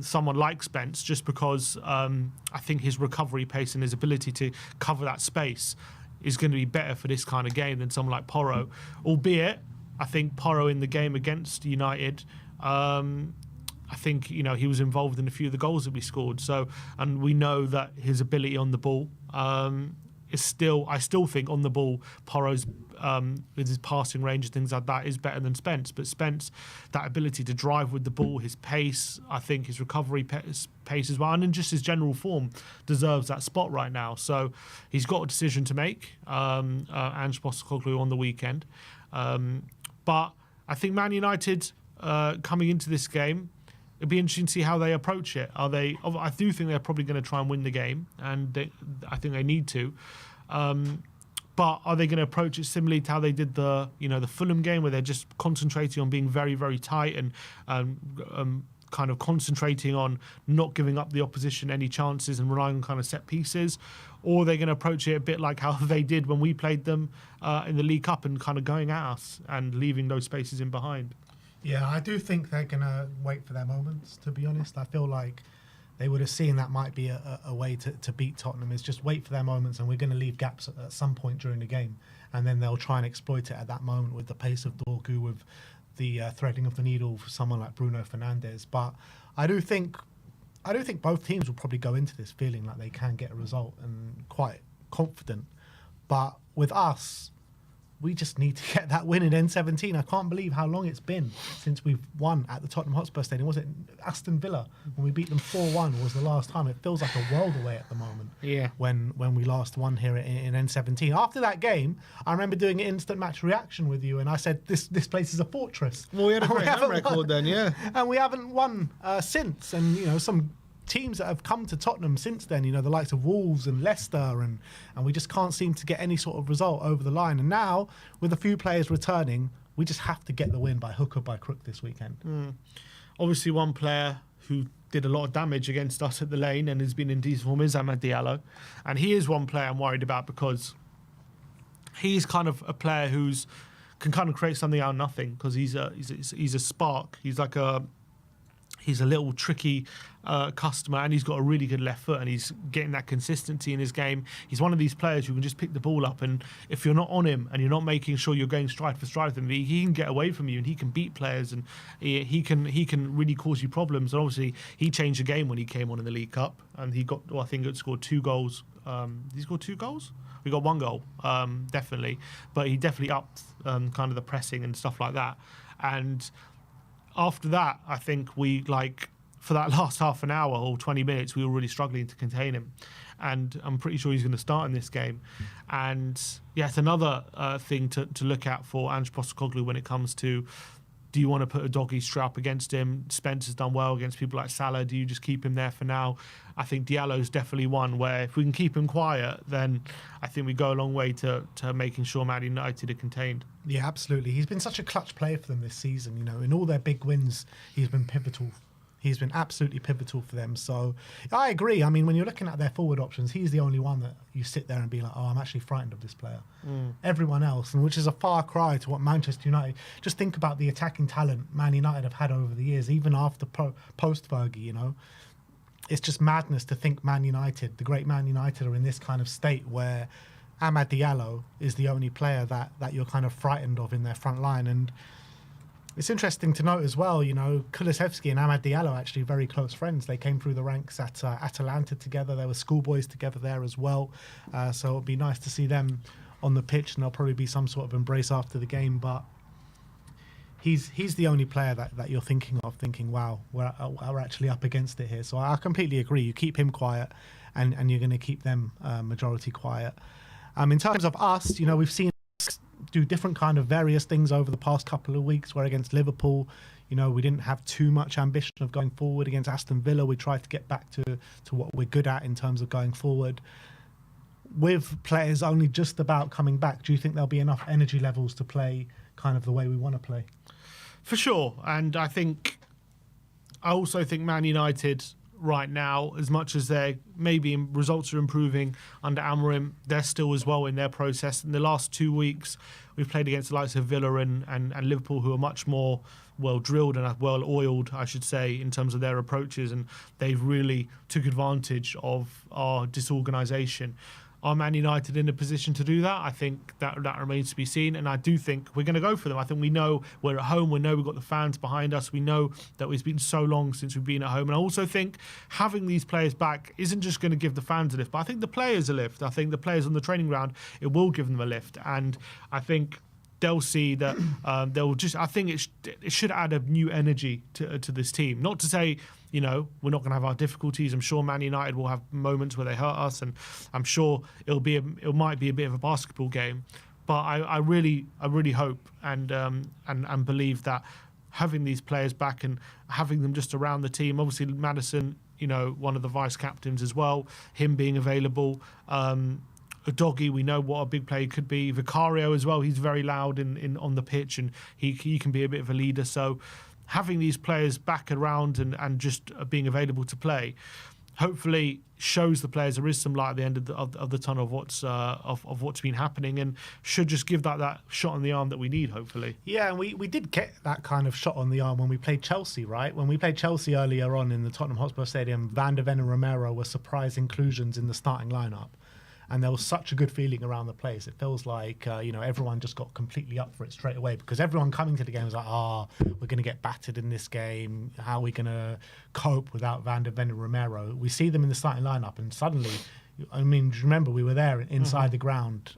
someone like Spence, just because I think his recovery pace and his ability to cover that space is going to be better for this kind of game than someone like Porro. Albeit, I think Porro in the game against United, I think, he was involved in a few of the goals that we scored. So, and we know that his ability on the ball is still, I still think on the ball, Porro's, with his passing range and things like that, is better than Spence. But Spence, that ability to drive with the ball, his pace, I think his recovery pace as well, and in just his general form, deserves that spot right now. So he's got a decision to make, Ange Postecoglou on the weekend. But I think Man United, coming into this game, it'd be interesting to see how they approach it. I do think they're probably going to try and win the game, and I think they need to. But are they going to approach it similarly to how they did the Fulham game, where they're just concentrating on being very, very tight and kind of concentrating on not giving up the opposition any chances and relying on kind of set pieces? Or are they going to approach it a bit like how they did when we played them in the League Cup and kind of going at us and leaving those spaces in behind? Yeah, I do think they're going to wait for their moments, to be honest. I feel like they would have seen that might be a way to beat Tottenham, is just wait for their moments, and we're going to leave gaps at some point during the game, and then they'll try and exploit it at that moment with the pace of Dorgu, with the threading of the needle for someone like Bruno Fernandes. But I do think both teams will probably go into this feeling like they can get a result and quite confident. But with us, we just need to get that win in N17. I can't believe how long it's been since we've won at the Tottenham Hotspur Stadium. Was it Aston Villa when we beat them 4-1 was the last time? It feels like a world away at the moment. Yeah. When we last won here in N17. After that game, I remember doing an instant match reaction with you, and I said this place is a fortress. Well, we had a great home record then, yeah. And we haven't won since. And some teams that have come to Tottenham since then, you know, the likes of Wolves and Leicester, and we just can't seem to get any sort of result over the line. And now, with a few players returning, we just have to get the win by hook or by crook this weekend. Obviously, one player who did a lot of damage against us at the Lane and has been in decent form is Amad Diallo. And he is one player I'm worried about because he's kind of a player who's can kind of create something out of nothing, because he's a spark. He's a little tricky customer, and he's got a really good left foot, and he's getting that consistency in his game. He's one of these players who can just pick the ball up, and if you're not on him and you're not making sure you're going stride for stride with him, he can get away from you, and he can beat players, and he can really cause you problems. And obviously, he changed the game when he came on in the League Cup, and he got, I think, it scored 2 goals. He scored 2 goals. We got 1 goal, definitely, but he definitely upped kind of the pressing and stuff like that. And after that, I think for that last half an hour or 20 minutes, we were really struggling to contain him. And I'm pretty sure he's going to start in this game. And yeah, it's another thing to look at for Ange Postecoglou when it comes to, do you want to put a doggy straight up against him? Spence has done well against people like Salah. Do you just keep him there for now? I think Diallo's definitely one where if we can keep him quiet, then I think we go a long way to making sure Man United are contained. Yeah, absolutely. He's been such a clutch player for them this season. You know, in all their big wins, he's been pivotal. He's been absolutely pivotal for them. So I agree. I mean, when you're looking at their forward options, he's the only one that you sit there and be like, oh, I'm actually frightened of this player. Everyone else, and which is a far cry to what Manchester United. Just think about the attacking talent Man United have had over the years, even after post-Fergie, you know. It's just madness to think Man United, the great Man United, are in this kind of state where Amad Diallo is the only player that you're kind of frightened of in their front line. And it's interesting to note as well, you know, Kulusevski and Amad Diallo are actually very close friends. They came through the ranks at Atalanta together. They were schoolboys together there as well. So it'll be nice to see them on the pitch, and there'll probably be some sort of embrace after the game. But he's the only player that you're thinking, wow, we're actually up against it here. So I completely agree. You keep him quiet, and you're going to keep them majority quiet. In terms of us, you know, we've seen do different kind of various things over the past couple of weeks, where against Liverpool, you know, we didn't have too much ambition of going forward. Against Aston Villa, we tried to get back to what we're good at in terms of going forward. With players only just about coming back, do you think there'll be enough energy levels to play kind of the way we want to play? For sure. And I also think Man United right now, as much as their maybe results are improving under Amorim, they're still as well in their process. In the last 2 weeks, we've played against the likes of Villa and Liverpool, who are much more well drilled and well oiled, I should say, in terms of their approaches, and they've really took advantage of our disorganisation. Are Man United in a position to do that? I think that remains to be seen, and I do think we're going to go for them. I think we know we're at home. We know we've got the fans behind us. We know that it's been so long since we've been at home, and I also think having these players back isn't just going to give the fans a lift, but I think the players a lift. I think the players on the training ground, it will give them a lift, and I think they'll see that they'll just. I think it should add a new energy to this team. Not to say, you know, we're not going to have our difficulties. I'm sure Man United will have moments where they hurt us, and I'm sure it might be a bit of a basketball game. But I really hope and believe that having these players back and having them just around the team. Obviously, Maddison, you know, one of the vice captains as well. Him being available. Doggy, we know what a big player could be. Vicario as well. He's very loud on the pitch, and he can be a bit of a leader. So having these players back around and just being available to play, hopefully shows the players there is some light at the end of the tunnel of what's been happening, and should just give that shot on the arm that we need, hopefully. Yeah, and we did get that kind of shot on the arm when we played Chelsea, right? When we played Chelsea earlier on in the Tottenham Hotspur Stadium, Van de Ven and Romero were surprise inclusions in the starting lineup. And there was such a good feeling around the place. It feels like, you know, everyone just got completely up for it straight away, because everyone coming to the game was like, we're going to get battered in this game. How are we going to cope without Van de Ven and Romero? We see them in the starting lineup, and suddenly, I mean, remember, we were there inside the ground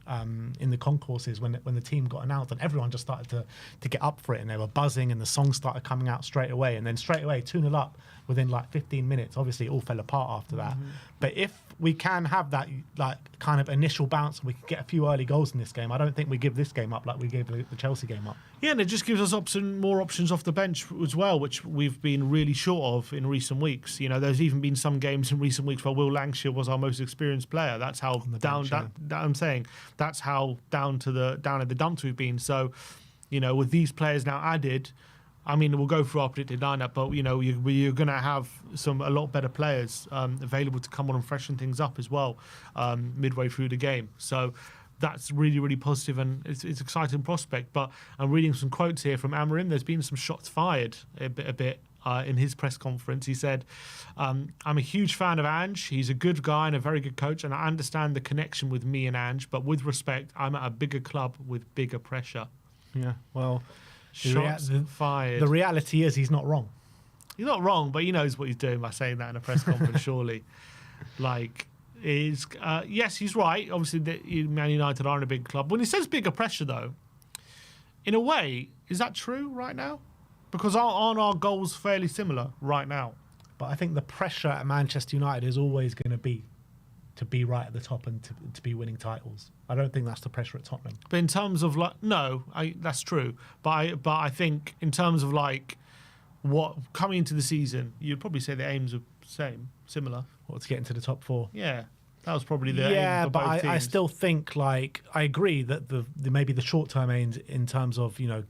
in the concourses when the team got announced, and everyone just started to get up for it, and they were buzzing, and the song started coming out straight away. And then straight away, 2-0 up within like 15 minutes. Obviously, it all fell apart after that. But if we can have that like kind of initial bounce and we can get a few early goals in this game, I don't think we give this game up like we gave the Chelsea game up. Yeah, and it just gives us more options off the bench as well, which we've been really short of in recent weeks. You know, there's even been some games in recent weeks where Will Lancashire was our most experienced player. That's how down bench, that I'm saying. That's how down at the dumps we've been. So, you know, with these players now added, I mean, we'll go through our predicted lineup, but you know, you're going to have a lot better players available to come on and freshen things up as well midway through the game. So that's really, really positive, and it's an exciting prospect. But I'm reading some quotes here from Amorim. There's been some shots fired a bit in his press conference. He said, I'm a huge fan of Ange. He's a good guy and a very good coach, and I understand the connection with me and Ange, but with respect, I'm at a bigger club with bigger pressure. Yeah, well, Shots fired. The reality is he's not wrong. He's not wrong, but he knows what he's doing by saying that in a press conference, surely. Like, yes, he's right. Obviously, Man United aren't a big club. When he says bigger pressure, though, in a way, is that true right now? Because aren't our goals fairly similar right now? But I think the pressure at Manchester United is always going to be right at the top and to be winning titles. I don't think that's the pressure at Tottenham. But in terms of like, no, that's true. But I think in terms of like what coming into the season, you'd probably say the aims are similar. What, to get into the top four? Yeah, that was probably the aim for both teams. I still think like I agree that the maybe the short term aims in terms of, you know,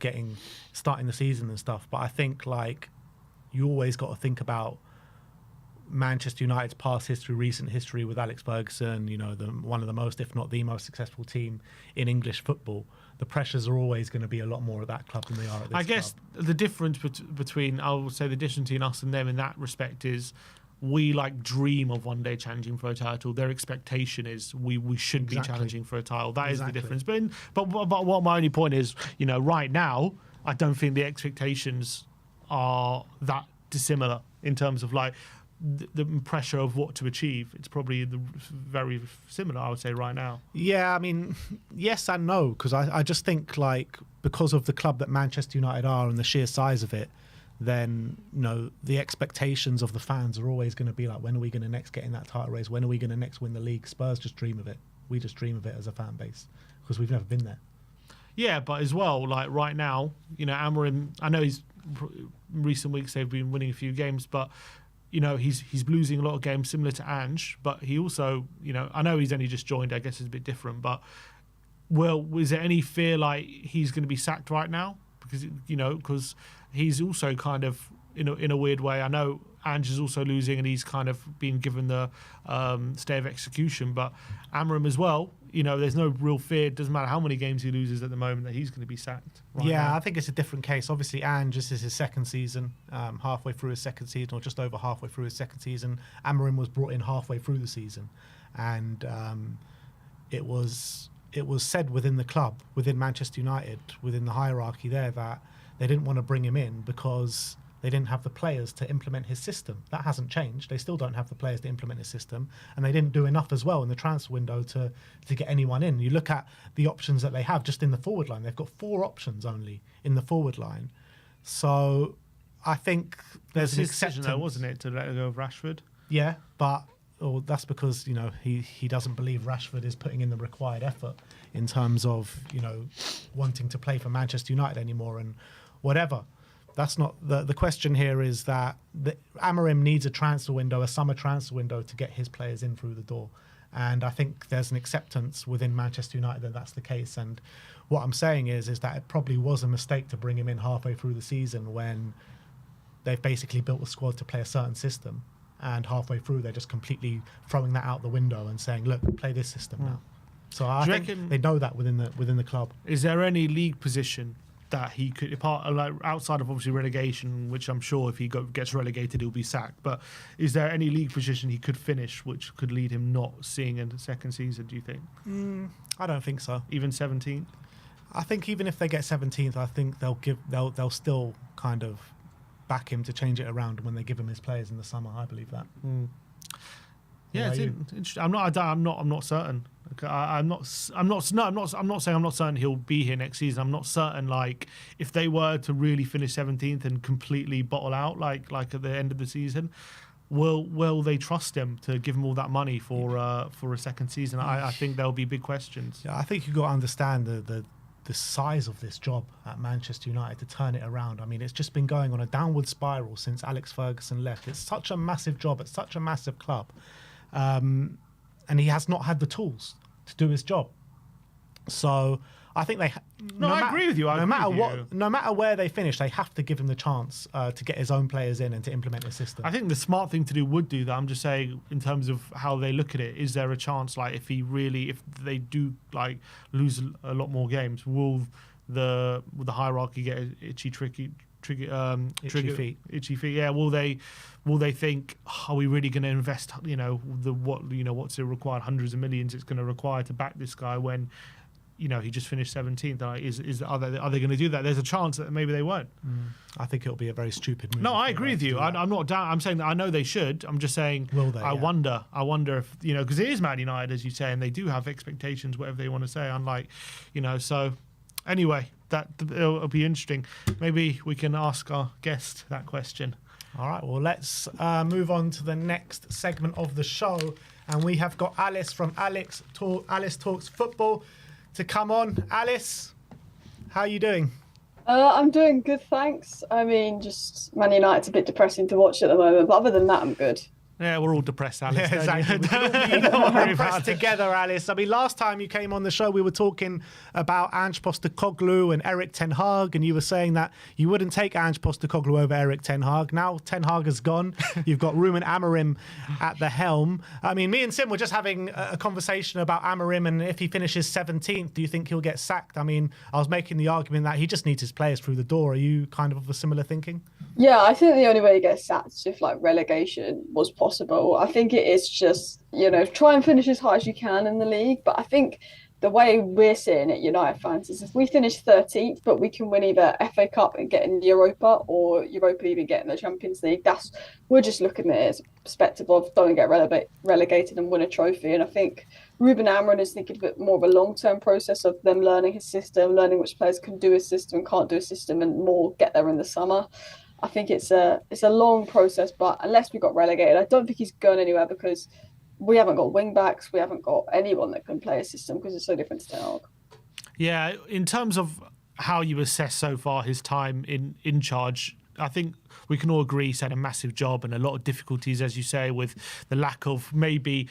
starting the season and stuff. But I think like you always got to think about Manchester United's past history, recent history with Alex Ferguson, you know, one of the most, if not the most successful team in English football. The pressures are always going to be a lot more at that club than they are at this club. I guess the difference between, I would say the difference between us and them in that respect is we like dream of one day challenging for a title. Their expectation is we should be challenging for a title. That is the difference. But what my only point is, you know, right now, I don't think the expectations are that dissimilar in terms of like, the pressure of what to achieve. It's probably very similar, I would say, right now. Yeah, I mean, yes and no, because I just think like because of the club that Manchester United are and the sheer size of it, then, you know, the expectations of the fans are always going to be like, when are we going to next get in that title race? When are we going to next win the league? Spurs just dream of it. We just dream of it as a fan base because we've never been there. Yeah, but as well, like right now, you know, Amorim, I know in recent weeks they've been winning a few games, but you know, he's losing a lot of games similar to Ange, but he also, you know, I know he's only just joined, I guess it's a bit different, but well, is there any fear like he's going to be sacked right now? Because, you know, because he's also kind of, in a weird way, I know Ange is also losing and he's kind of been given the stay of execution, but Amorim as well, you know, there's no real fear. It doesn't matter how many games he loses at the moment that he's going to be sacked. Now. I think it's a different case. Obviously, Ange, this is his second season, halfway through his second season, or just over halfway through his second season. Amorim was brought in halfway through the season, and it was said within the club, within Manchester United, within the hierarchy there, that they didn't want to bring him in because they didn't have the players to implement his system. That hasn't changed. They still don't have the players to implement his system, and they didn't do enough as well in the transfer window to get anyone in. You look at the options that they have just in the forward line. They've got 4 options only in the forward line. So I think there's an acceptance, though, wasn't it, to let go of Rashford? Yeah, but that's because, you know, he doesn't believe Rashford is putting in the required effort in terms of, you know, wanting to play for Manchester United anymore and whatever. That's not the question here. Is that Amorim needs a transfer window, a summer transfer window, to get his players in through the door, and I think there's an acceptance within Manchester United that that's the case. And what I'm saying is that it probably was a mistake to bring him in halfway through the season when they've basically built a squad to play a certain system, and halfway through they're just completely throwing that out the window and saying, "Look, play this system now." So I think they know that within the club. Is there any league position that he could, like outside of obviously relegation, which I'm sure if he gets relegated he'll be sacked, but is there any league position he could finish which could lead him not seeing a second season, do you think? I don't think so. Even 17th? I think even if they get 17th, I think they'll still kind of back him to change it around when they give him his players in the summer. I believe that. Yeah, What it's about you? interesting. I'm not certain. I'm not saying I'm not certain he'll be here next season. I'm not certain, like, if they were to really finish 17th and completely bottle out, like at the end of the season, will they trust him to give him all that money for a second season? I think there'll be big questions. Yeah, I think you've got to understand the size of this job at Manchester United to turn it around. I mean, it's just been going on a downward spiral since Alex Ferguson left. It's such a massive job. It's such a massive club. And he has not had the tools to do his job. So I think they. I agree with you. No matter where they finish, they have to give him the chance to get his own players in and to implement his system. I think the smart thing to do would do that. I'm just saying, in terms of how they look at it, is there a chance, like, if they do, like, lose a lot more games, will the hierarchy get itchy feet? Yeah. Will they think, are we really going to invest? What's it required? Hundreds of millions it's going to require to back this guy when, he just finished 17th. Are they going to do that? There's a chance that maybe they won't. I think it'll be a very stupid move. No, I agree with you. I'm not down. I'm saying that I know they should. I'm just saying, Will they? I wonder if, because it is Man United, as you say, and they do have expectations, whatever they want to say, unlike, so anyway, it'll be interesting. Maybe we can ask our guest that question. All right, well, let's move on to the next segment of the show. And we have got Alice from Alice Talks Football to come on. Alice, how are you doing? I'm doing good, thanks. I mean, just Man United's a bit depressing to watch at the moment, but other than that, I'm good. Yeah, we're all depressed, Alice. Yeah, exactly. We can all be depressed together, Alice. I mean, last time you came on the show, we were talking about Ange Postecoglou and Eric Ten Hag, and you were saying that you wouldn't take Ange Postecoglou over Eric Ten Hag. Now Ten Hag has gone. You've got Ruben Amorim at the helm. I mean, me and Sim were just having a conversation about Amorim, and if he finishes 17th, do you think he'll get sacked? I mean, I was making the argument that he just needs his players through the door. Are you kind of a similar thinking? Yeah, I think the only way he gets sacked is if relegation was possible. I think it is just, try and finish as high as you can in the league. But I think the way we're seeing it, United fans, is if we finish 13th, but we can win either FA Cup and get in Europa or Europa League and get in the Champions League, we're just looking at it as a perspective of don't get relegated and win a trophy. And I think Ruben Amorim is thinking a bit more of a long-term process of them learning his system, learning which players can do his system and can't do his system, and more get there in the summer. I think it's a long process, but unless we got relegated, I don't think he's going anywhere because we haven't got wing backs, we haven't got anyone that can play a system because it's so different to Ten Hag. Yeah, in terms of how you assess so far his time in charge, I think we can all agree he's had a massive job and a lot of difficulties, as you say, with the lack of maybe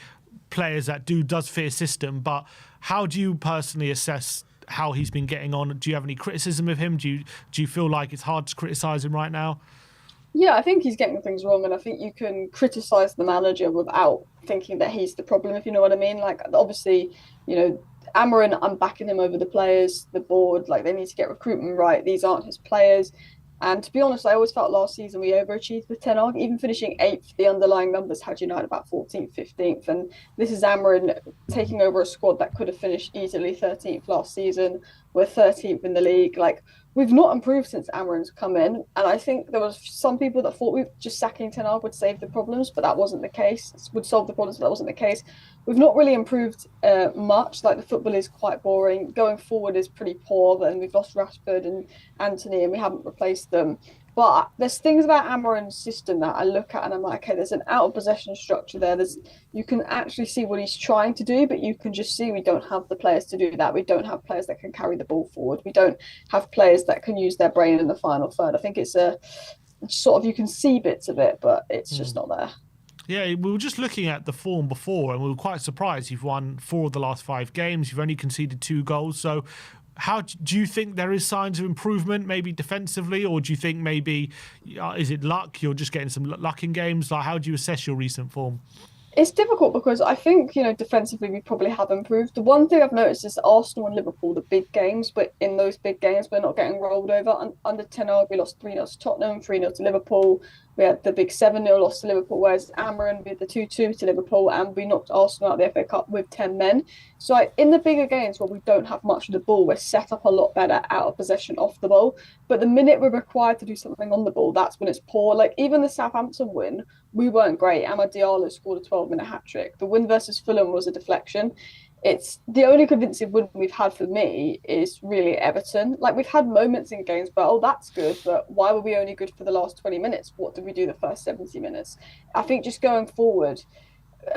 players that does fit a system. But how do you personally assess how he's been getting on? Do you have any criticism of him? Do you feel like it's hard to criticise him right now? Yeah, I think he's getting things wrong, and I think you can criticise the manager without thinking that he's the problem, if you know what I mean. Obviously, Amorim, I'm backing him over the players, the board. They need to get recruitment right. These aren't his players. And to be honest, I always felt last season we overachieved with Ten Hag. Even finishing 8th, the underlying numbers had United about 14th, 15th. And this is Amorim taking over a squad that could have finished easily 13th last season. We're 13th in the league. We've not improved since Amorim's come in. And I think there was some people that thought just sacking Ten Hag would save the problems, but that wasn't the case. It would solve the problems, but that wasn't the case. We've not really improved much. The football is quite boring. Going forward is pretty poor. Then we've lost Rashford and Anthony, and we haven't replaced them. But there's things about Amorim's system that I look at and I'm like, okay, there's an out of possession structure there. You can actually see what he's trying to do, but you can just see we don't have the players to do that. We don't have players that can carry the ball forward. We don't have players that can use their brain in the final third. I think it's a sort of, you can see bits of it, but it's just not there. Yeah, we were just looking at the form before and we were quite surprised. You've won 4 of the last 5 games. You've only conceded 2 goals. So how do you think there is signs of improvement, maybe defensively, or do you think maybe, is it luck? You're just getting some luck in games? How do you assess your recent form? It's difficult because I think, defensively we probably have improved. The one thing I've noticed is Arsenal and Liverpool, the big games, but in those big games we're not getting rolled over. Under Ten Hag, we lost 3-0 to Tottenham, 3-0 to Liverpool. We had the big 7-0 loss to Liverpool, whereas Amorim did the 2-2 to Liverpool, and we knocked Arsenal out of the FA Cup with 10 men. So in the bigger games where we don't have much of the ball, we're set up a lot better out of possession off the ball. But the minute we're required to do something on the ball, that's when it's poor. Like even the Southampton win, we weren't great. Amad Diallo scored a 12-minute hat-trick. The win versus Fulham was a deflection. It's the only convincing win we've had for me is really Everton. Like we've had moments in games, but that's good. But why were we only good for the last 20 minutes? What did we do the first 70 minutes? I think just going forward,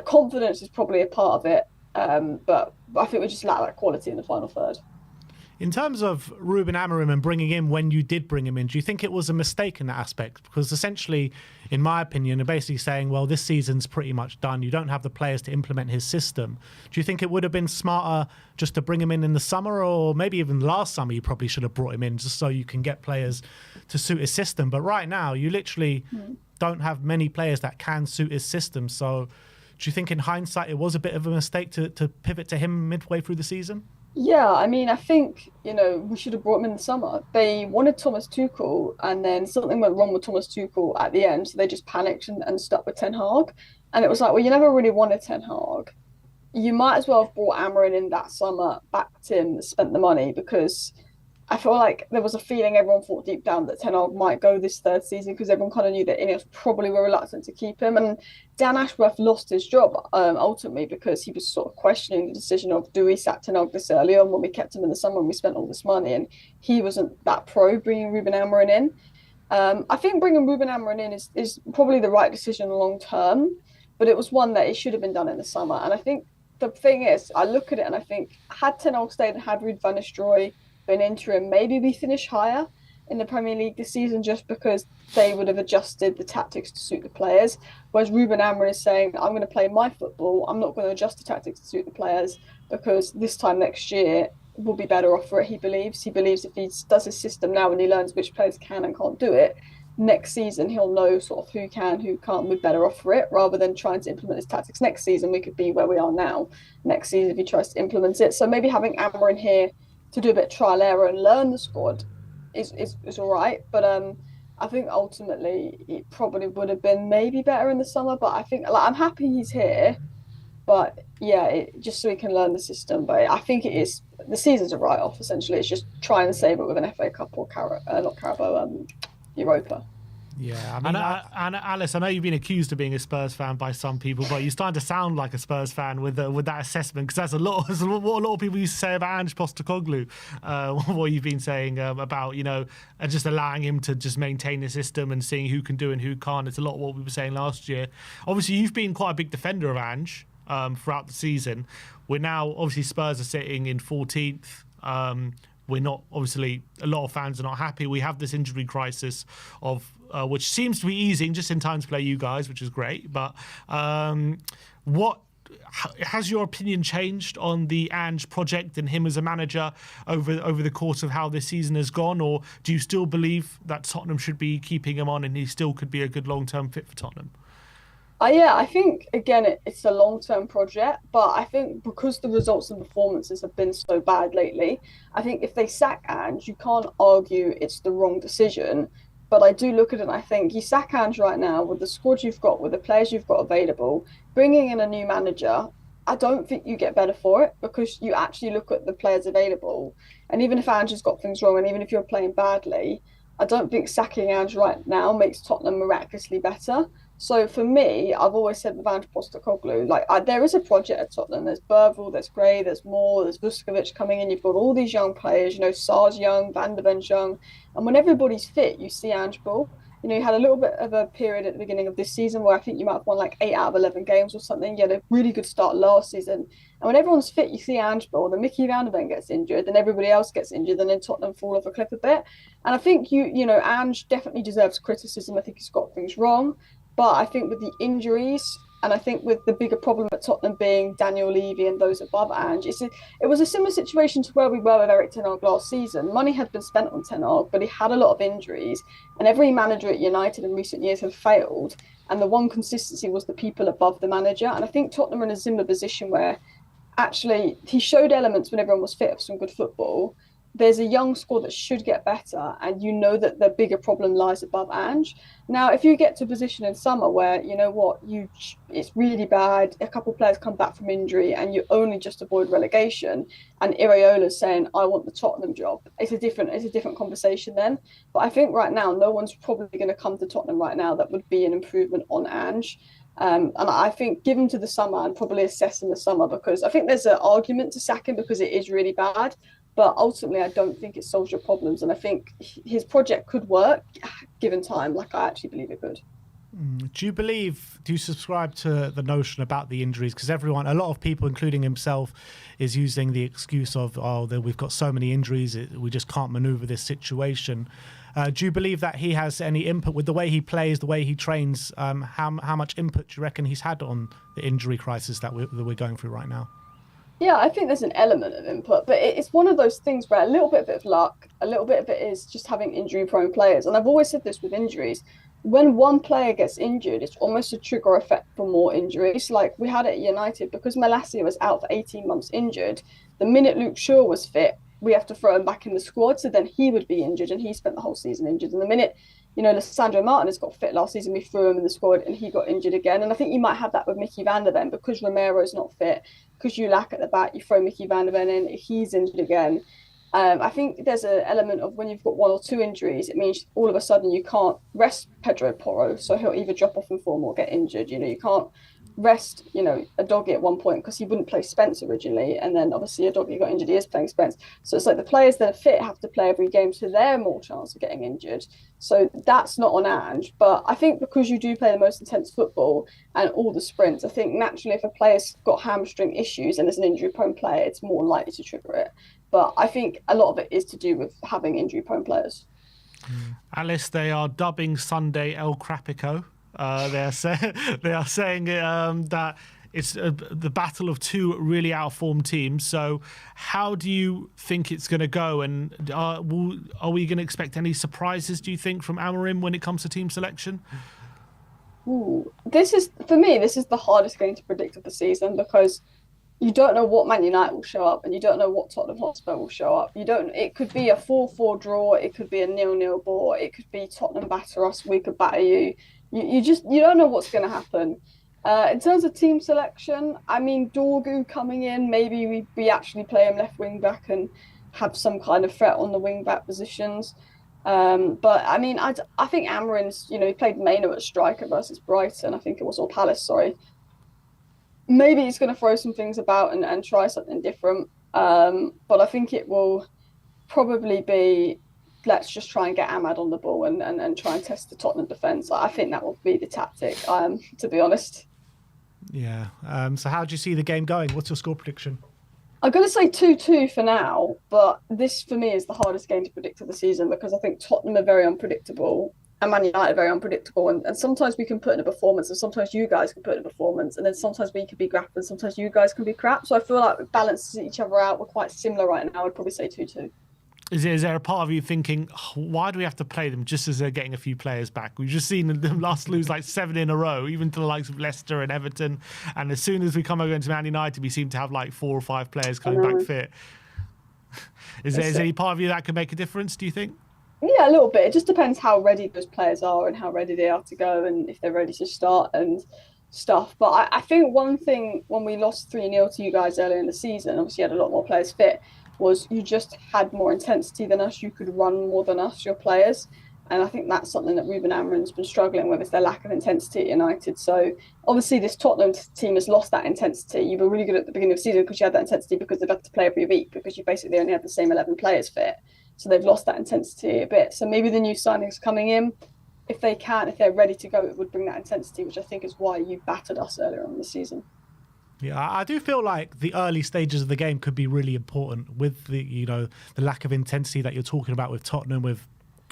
confidence is probably a part of it. But I think we just lack that quality in the final third. In terms of Ruben Amorim and bringing him when you did bring him in, do you think it was a mistake in that aspect? Because essentially, in my opinion, you're basically saying, well, this season's pretty much done. You don't have the players to implement his system. Do you think it would have been smarter just to bring him in the summer, or maybe even last summer you probably should have brought him in just so you can get players to suit his system? But right now, you literally don't have many players that can suit his system. So do you think in hindsight it was a bit of a mistake to pivot to him midway through the season? Yeah, I mean, I think, we should have brought him in the summer. They wanted Thomas Tuchel, and then something went wrong with Thomas Tuchel at the end, so they just panicked and stuck with Ten Hag. And it was like, well, you never really wanted Ten Hag. You might as well have brought Amarin in that summer, backed him, spent the money, because I feel like there was a feeling everyone thought deep down that Ten Hag might go this third season, because everyone kind of knew that Ineos probably were reluctant to keep him. And Dan Ashworth lost his job ultimately because he was sort of questioning the decision of, do we sack Ten Hag this early on when we kept him in the summer and we spent all this money? And he wasn't that pro bringing Ruben Amorim in. I think bringing Ruben Amorim in is probably the right decision long term, but it was one that it should have been done in the summer. And I think the thing is, I look at it and I think, had Ten Hag stayed and had Ruud van Nistelrooy been interim, maybe we finish higher in the Premier League this season, just because they would have adjusted the tactics to suit the players. Whereas Ruben Amorim is saying, I'm going to play my football, I'm not going to adjust the tactics to suit the players, because this time next year we'll be better off for it. He believes if he does his system now and he learns which players can and can't do it, next season he'll know sort of who can, who can't, we're better off for it, rather than trying to implement his tactics next season. We could be where we are now next season if he tries to implement it. So maybe having Amorim here to do a bit of trial error and learn the squad is all right. But I think ultimately it probably would have been maybe better in the summer. But I think, like, I'm happy he's here. But yeah, just so he can learn the system. But I think it is, the season's a write-off essentially. It's just trying to save it with an FA Cup or not Carabao, Europa. Yeah, I mean, and Alice, I know you've been accused of being a Spurs fan by some people, but you're starting to sound like a Spurs fan with that assessment, because that's what a lot of people used to say about Ange Postecoglou. What you've been saying about just allowing him to just maintain the system and seeing who can do and who can't. It's a lot of what we were saying last year. Obviously, you've been quite a big defender of Ange throughout the season. We're now obviously Spurs are sitting in 14th. We're not, obviously, a lot of fans are not happy. We have this injury crisis of which seems to be easing just in time to play you guys, which is great. But what has your opinion changed on the Ange project and him as a manager over the course of how this season has gone? Or do you still believe that Tottenham should be keeping him on and he still could be a good long-term fit for Tottenham? Yeah, I think, again, it's a long-term project, but I think because the results and performances have been so bad lately, I think if they sack Ange, you can't argue it's the wrong decision. But I do look at it and I think you sack Ange right now with the squad you've got, with the players you've got available, bringing in a new manager, I don't think you get better for it, because you actually look at the players available. And even if Ange has got things wrong, and even if you're playing badly, I don't think sacking Ange right now makes Tottenham miraculously better. So for me, I've always said with Ange Postecoglou, there is a project at Tottenham. There's Burville, there's Gray, there's Moore, there's Vuskovic coming in. You've got all these young players, Sar's young, Van der Ven's young. And when everybody's fit, you see Ange ball. You had a little bit of a period at the beginning of this season where I think you might have won like 8 out of 11 games or something. You had a really good start last season. And when everyone's fit, you see Ange ball. Then Mickey Van der Ven gets injured, then everybody else gets injured, and then Tottenham fall off a cliff a bit. And I think Ange definitely deserves criticism. I think he's got things wrong. But I think with the injuries, and I think with the bigger problem at Tottenham being Daniel Levy and those above Ange, it was a similar situation to where we were with Eric Ten Hag last season. Money had been spent on Ten Hag, but he had a lot of injuries, and every manager at United in recent years have failed. And the one consistency was the people above the manager. And I think Tottenham are in a similar position where actually he showed elements when everyone was fit of some good football, there's a young squad that should get better, and you know that the bigger problem lies above Ange. Now, if you get to a position in summer where you know what it's really bad, a couple of players come back from injury, and you only just avoid relegation, and Iraola's saying, "I want the Tottenham job," it's a different conversation then. But I think right now, no one's probably going to come to Tottenham right now that would be an improvement on Ange. And I think give him to the summer and probably assess in the summer, because I think there's an argument to sack him because it is really bad. But ultimately, I don't think it solves your problems. And I think his project could work given time, like I actually believe it could. Do you subscribe to the notion about the injuries? Because a lot of people, including himself, is using the excuse of, we've got so many injuries, we just can't maneuver this situation. Do you believe that he has any input with the way he plays, the way he trains? How much input do you reckon he's had on the injury crisis that we're going through right now? Yeah, I think there's an element of input, but it's one of those things where a little bit of it of luck, a little bit of it is just having injury-prone players. And I've always said this with injuries. When one player gets injured, it's almost a trigger effect for more injuries. Like we had it at United, because Malacia was out for 18 months injured. The minute Luke Shaw was fit, we have to throw him back in the squad, so then he would be injured, and he spent the whole season injured. And the minute, Lissandro Martinez got fit last season, we threw him in the squad, and he got injured again. And I think you might have that with Mickey van der Ven, because Romero's not fit, because you lack at the back, you throw Mickey van der Ven in, he's injured again. I think there's an element of when you've got one or two injuries, it means all of a sudden you can't rest Pedro Porro, so he'll either drop off in form or get injured. You can't rest, a doggy at one point because he wouldn't play Spence originally, and then obviously a doggy got injured, he is playing Spence. So it's like the players that are fit have to play every game, so they're more chance of getting injured. So that's not on Ange. But I think because you do play the most intense football and all the sprints, I think naturally if a player's got hamstring issues and there's an injury-prone player, it's more likely to trigger it. But I think a lot of it is to do with having injury-prone players. Alice, they are dubbing Sunday El Crapico. They are saying that it's the battle of two really out-of-form teams. So how do you think it's going to go? And are we going to expect any surprises, do you think, from Amorim when it comes to team selection? This is the hardest game to predict of the season, because you don't know what Man United will show up, and you don't know what Tottenham Hotspur will show up. It could be a 4-4 draw, it could be a 0-0 ball, it could be Tottenham batter us, we could batter you. You don't know what's going to happen. In terms of team selection, I mean, Dorgu coming in, maybe we actually play him left wing back and have some kind of threat on the wing back positions. But I mean, I think Amorim's, he played Maino at striker versus Brighton, I think it was, or Palace, sorry. Maybe he's going to throw some things about and try something different. But I think it will probably be, let's just try and get Ahmad on the ball and try and test the Tottenham defence. I think that will be the tactic, to be honest. Yeah. So how do you see the game going? What's your score prediction? I'm going to say 2-2 for now, but this for me is the hardest game to predict of the season, because I think Tottenham are very unpredictable and Man United are very unpredictable. And sometimes we can put in a performance, and sometimes you guys can put in a performance, and then sometimes we can be crap and sometimes you guys can be crap. So I feel like it balances each other out. We're quite similar right now. I'd probably say 2-2. Is there a part of you thinking, why do we have to play them just as they're getting a few players back? We've just seen them last lose like 7 in a row, even to the likes of Leicester and Everton. And as soon as we come over into Man United, we seem to have like 4 or 5 players coming back fit. Is there any part of you that could make a difference, do you think? Yeah, a little bit. It just depends how ready those players are and how ready they are to go, and if they're ready to start and stuff. But I think one thing, when we lost 3-0 to you guys earlier in the season, obviously you had a lot more players fit, was you just had more intensity than us. You could run more than us, your players. And I think that's something that Ruben Amorim's been struggling with, is their lack of intensity at United. So obviously this Tottenham team has lost that intensity. You were really good at the beginning of the season because you had that intensity, because they've had to play every week, because you basically only had the same 11 players fit. So they've lost that intensity a bit. So maybe the new signings coming in, if they're ready to go, it would bring that intensity, which I think is why you battered us earlier on in the season. Yeah, I do feel like the early stages of the game could be really important with the lack of intensity that you're talking about with Tottenham, with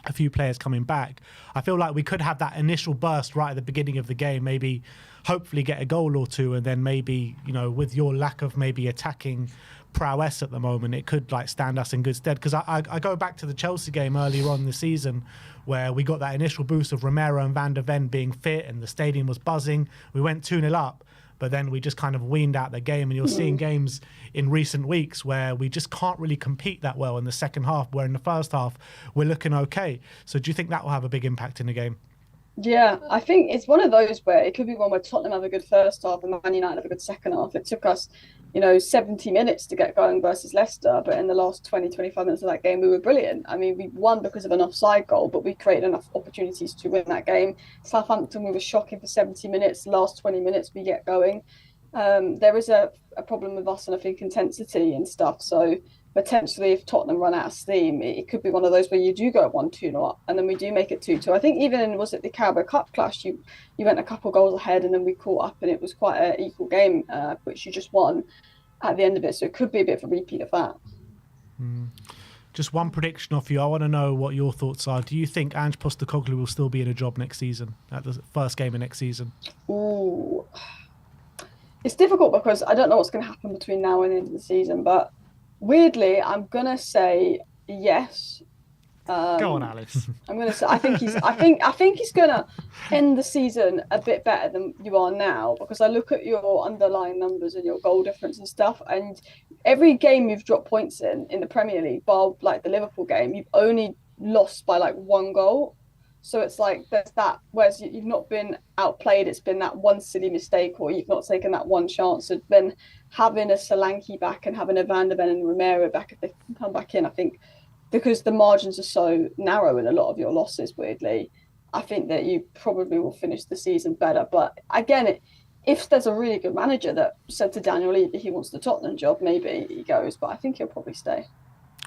a few players coming back. I feel like we could have that initial burst right at the beginning of the game, maybe hopefully get a goal or two, and then maybe, with your lack of maybe attacking prowess at the moment, it could like stand us in good stead. Because I go back to the Chelsea game earlier on in the season, where we got that initial boost of Romero and Van der Ven being fit and the stadium was buzzing. We went 2-0 up. but then we just kind of weaned out the game. And you're seeing games in recent weeks where we just can't really compete that well in the second half, where in the first half we're looking okay. So do you think that will have a big impact in the game? Yeah, I think it's one of those where it could be one where Tottenham have a good first half and Man United have a good second half. It took us, 70 minutes to get going versus Leicester, but in the last 20, 25 minutes of that game, we were brilliant. I mean, we won because of an offside goal, but we created enough opportunities to win that game. Southampton, we were shocking for 70 minutes. Last 20 minutes, we get going. There is a problem with us, and I think intensity and stuff. So potentially, if Tottenham run out of steam, it could be one of those where you do go 1-2 up, and then we do make it 2-2. I think even in, was it the Carabao Cup clash, you went a couple of goals ahead, and then we caught up, and it was quite an equal game, which you just won at the end of it. So it could be a bit of a repeat of that. Just one prediction off you. I want to know what your thoughts are. Do you think Ange Postecoglou will still be in a job next season, at the first game of next season? Ooh. It's difficult because I don't know what's going to happen between now and the end of the season, but weirdly, I'm gonna say yes. Go on, Alice. I'm gonna say I think he's gonna end the season a bit better than you are now, because I look at your underlying numbers and your goal difference and stuff, and every game you've dropped points in the Premier League, bar like the Liverpool game, you've only lost by like one goal. So it's like there's that, whereas you've not been outplayed, it's been that one silly mistake, or you've not taken that one chance. So then having a Solanke back and having a Van de Ven and Romero back, if they can come back in, I think because the margins are so narrow in a lot of your losses, weirdly, I think that you probably will finish the season better. But again, if there's a really good manager that said to Daniel Levy he wants the Tottenham job, maybe he goes, but I think he'll probably stay.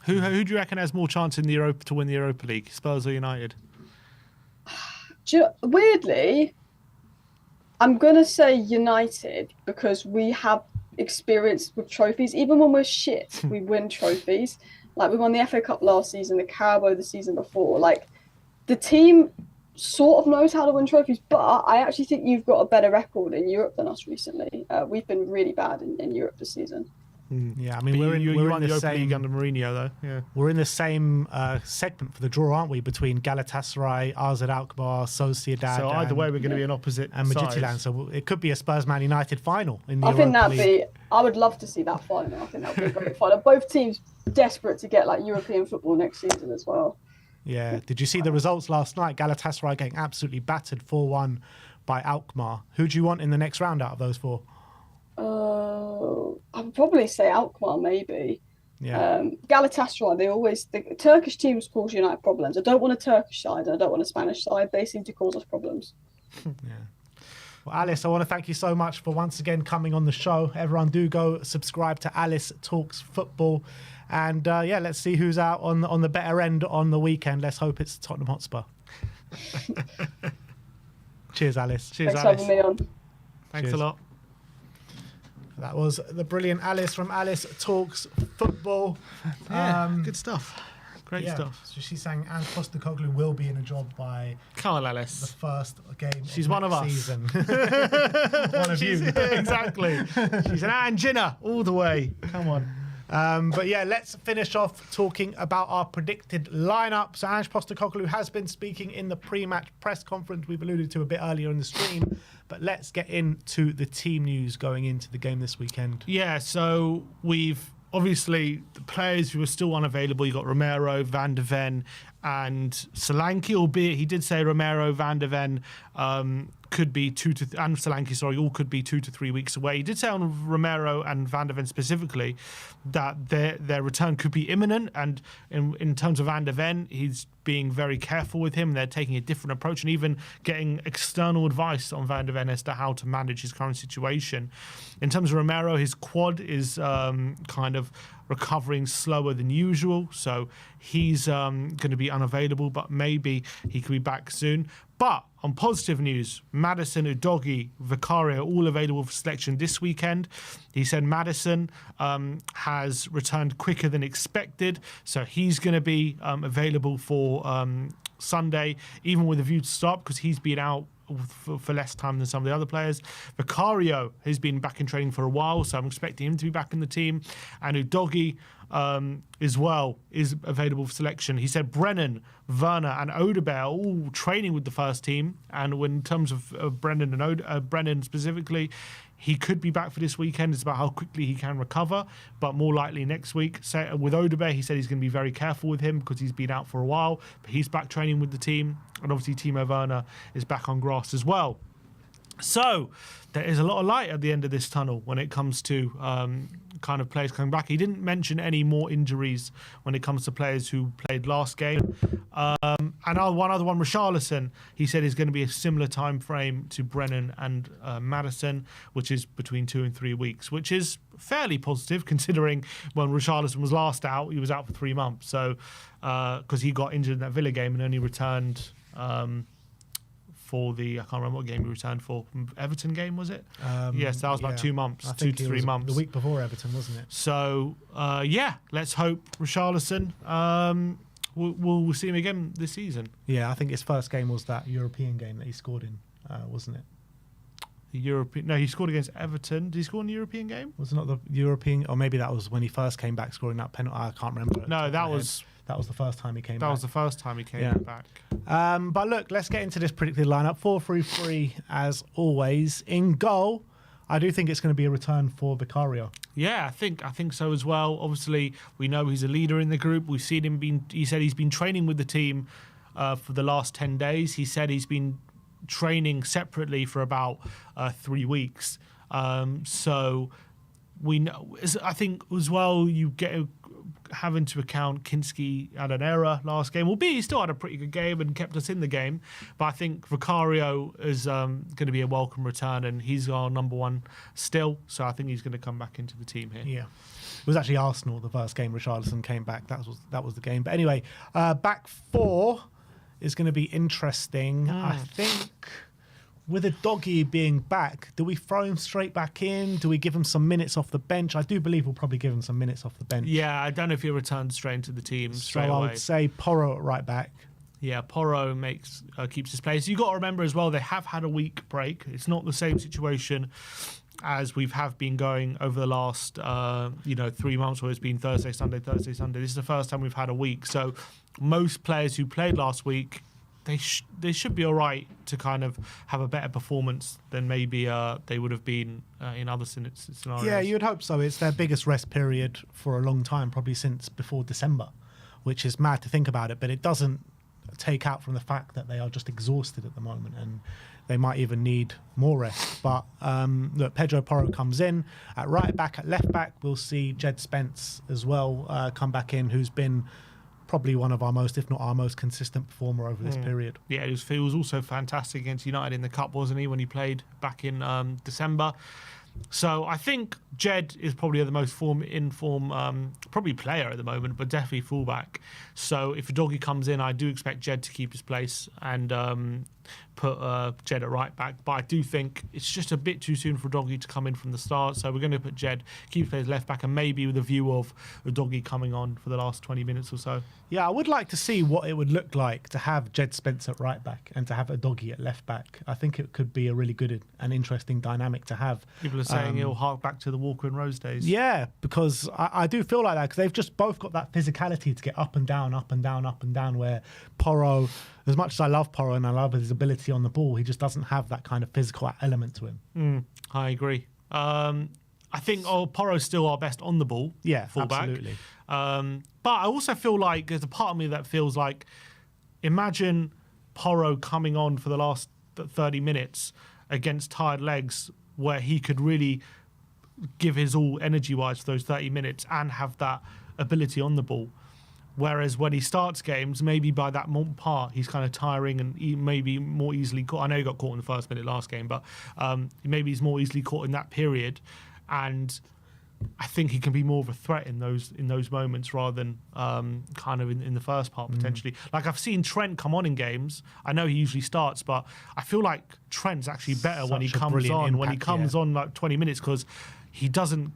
Who do you reckon has more chance in the Europa to win the Europa League, Spurs or United? Weirdly, I'm going to say United, because we have experience with trophies. Even when we're shit, we win trophies. Like we won the FA Cup last season, the Carabao the season before. Like the team sort of knows how to win trophies, but I actually think you've got a better record in Europe than us recently. We've been really bad in Europe this season. Yeah, I mean, But we're in you the won the Europa same League under Mourinho, though. Yeah. We're in the same segment for the draw, aren't we? Between Galatasaray, AZ Alkmaar, Sociedad. So either way, we're going to be an opposite and sides. Midtjylland. So it could be a Spurs Man United final in the I think Europa League. I would love to see that final. I think that would be a great final. Both teams desperate to get like European football next season as well. Yeah. Did you see the results last night? Galatasaray getting absolutely battered 4-1 by Alkmaar. Who do you want in the next round out of those four? I'd probably say Alkmaar, maybe. Yeah. Galatasaray, the Turkish teams cause United problems. I don't want a Turkish side, and I don't want a Spanish side. They seem to cause us problems. Yeah. Well, Alice, I want to thank you so much for once again coming on the show. Everyone do go subscribe to Alice Talks Football. And let's see who's out on the better end on the weekend. Let's hope it's Tottenham Hotspur. Cheers, Alice. Cheers, Thanks Alice. for having me on. Thanks Cheers. a lot. That was the brilliant Alice from Alice Talks Football. Yeah, good stuff. Great Yeah, stuff. so she's saying Ange Postecoglou will be in a job by Come on, the Alice. first game. She's one of us. Season. One of you. Exactly. She's an Angina all the way. Come on. But yeah, let's finish off talking about our predicted lineup. So Ange Postecoglou has been speaking in the pre-match press conference we've alluded to a bit earlier in the stream. But let's get into the team news going into the game this weekend. Yeah, so we've obviously the players who are still unavailable. You got Romero, Van de Ven, and Solanke. Albeit he did say Romero, Van de Ven could be and Solanke, all could be 2 to 3 weeks away. He did say on Romero and Van de Ven specifically that their return could be imminent. And in terms of Van de Ven, he's being very careful with him. They're taking a different approach and even getting external advice on Van de Ven as to how to manage his current situation. In terms of Romero, his quad is kind of recovering slower than usual, so he's going to be unavailable, but maybe he could be back soon. But on positive news, Maddison, Udogie, Vicario all available for selection this weekend. He said Maddison has returned quicker than expected, so he's going to be available for Sunday, even with a view to start, because he's been out for less time than some of the other players. Vicario has been back in training for a while, so I'm expecting him to be back in the team. And Udogie as well is available for selection. He said Brennan, Werner and Odegaard are all training with the first team. And in terms of Brennan specifically, He could be back for this weekend. It's about how quickly he can recover, but more likely next week. So with Odebear, he said he's going to be very careful with him because he's been out for a while, but he's back training with the team. And obviously Timo Werner is back on grass as well. So there is a lot of light at the end of this tunnel when it comes to kind of players coming back. He didn't mention any more injuries when it comes to players who played last game. And one other one, Richarlison, he said is going to be a similar time frame to Brennan and Maddison, which is between 2 and 3 weeks, which is fairly positive considering when Richarlison was last out, he was out for 3 months. So because he got injured in that Villa game and only returned for the, I can't remember what game he returned for. Everton game, was it? Yes, that was about 2 months, 2 to 3 months. The week before Everton, wasn't it? So, let's hope Richarlison, we'll see him again this season. Yeah, I think his first game was that European game that he scored in, wasn't it? No, he scored against Everton. Did he score in the European game? Was it not the European? Or maybe that was when he first came back scoring that penalty. I can't remember. No, that was the first time he came back. That was the first time he came back. But look, let's get into this predicted lineup. 4-3-3 as always. In goal, I do think it's going to be a return for Vicario. Yeah, I think so as well. Obviously, we know he's a leader in the group. We've seen him he said he's been training with the team for the last 10 days. He said he's been training separately for about 3 weeks. So we know, I think as well, you get have into account Kinski had an error last game. Albeit he still had a pretty good game and kept us in the game. But I think Vicario is going to be a welcome return, and he's our number one still. So I think he's going to come back into the team here. Yeah. It was actually Arsenal, the first game Richarlison came back. That was the game. But anyway, back four is going to be interesting. I think with a doggy being back, do we throw him straight back in? Do we give him some minutes off the bench? I do believe we'll probably give him some minutes off the bench. Yeah, I don't know if he'll return straight into the team straight away. away. I would say Porro at right back. Yeah, Porro keeps his place. You got to remember as well, they have had a week break. It's not the same situation as have been going over the last 3 months, where it's been Thursday, Sunday. This is the first time we've had a week. So most players who played last week, they should be all right to kind of have a better performance than maybe they would have been in other scenarios. Yeah, you'd hope so. It's their biggest rest period for a long time, probably since before December, which is mad to think about it, but it doesn't take out from the fact that they are just exhausted at the moment and they might even need more rest. But look, Pedro Porro comes in at right back. At left back, we'll see Jed Spence as well come back in, who's been probably one of our most, if not our most consistent performer over this period. Yeah, he was also fantastic against United in the Cup, wasn't he, when he played back in December. So I think Jed is probably the most probably player at the moment, but definitely fullback. So if a doggy comes in, I do expect Jed to keep his place and put Jed at right back. But I do think it's just a bit too soon for a doggy to come in from the start. So we're going to put Jed, keep his left back, and maybe with a view of a doggy coming on for the last 20 minutes or so. Yeah, I would like to see what it would look like to have Jed Spence at right back and to have a doggy at left back. I think it could be a really good and interesting dynamic to have. People are saying it'll hark back to the Walker and Rose days. Yeah, because I do feel like that, because they've just both got that physicality to get up and down, up and down, up and down, where Porro, as much as I love Porro and I love his ability on the ball, he just doesn't have that kind of physical element to him. I agree. I think Porro's still our best on the ball. Yeah, fullback. absolutely. But I also feel like there's a part of me that feels like, imagine Porro coming on for the last 30 minutes against tired legs, where he could really give his all energy-wise for those 30 minutes and have that ability on the ball. Whereas when he starts games, maybe by that part, he's kind of tiring and he maybe more easily caught. I know he got caught in the first minute last game, but maybe he's more easily caught in that period. And I think he can be more of a threat in those moments rather than kind of in the first part potentially. Like I've seen Trent come on in games. I know he usually starts, but I feel like Trent's actually better when he comes on. When he comes on like 20 minutes, because he doesn't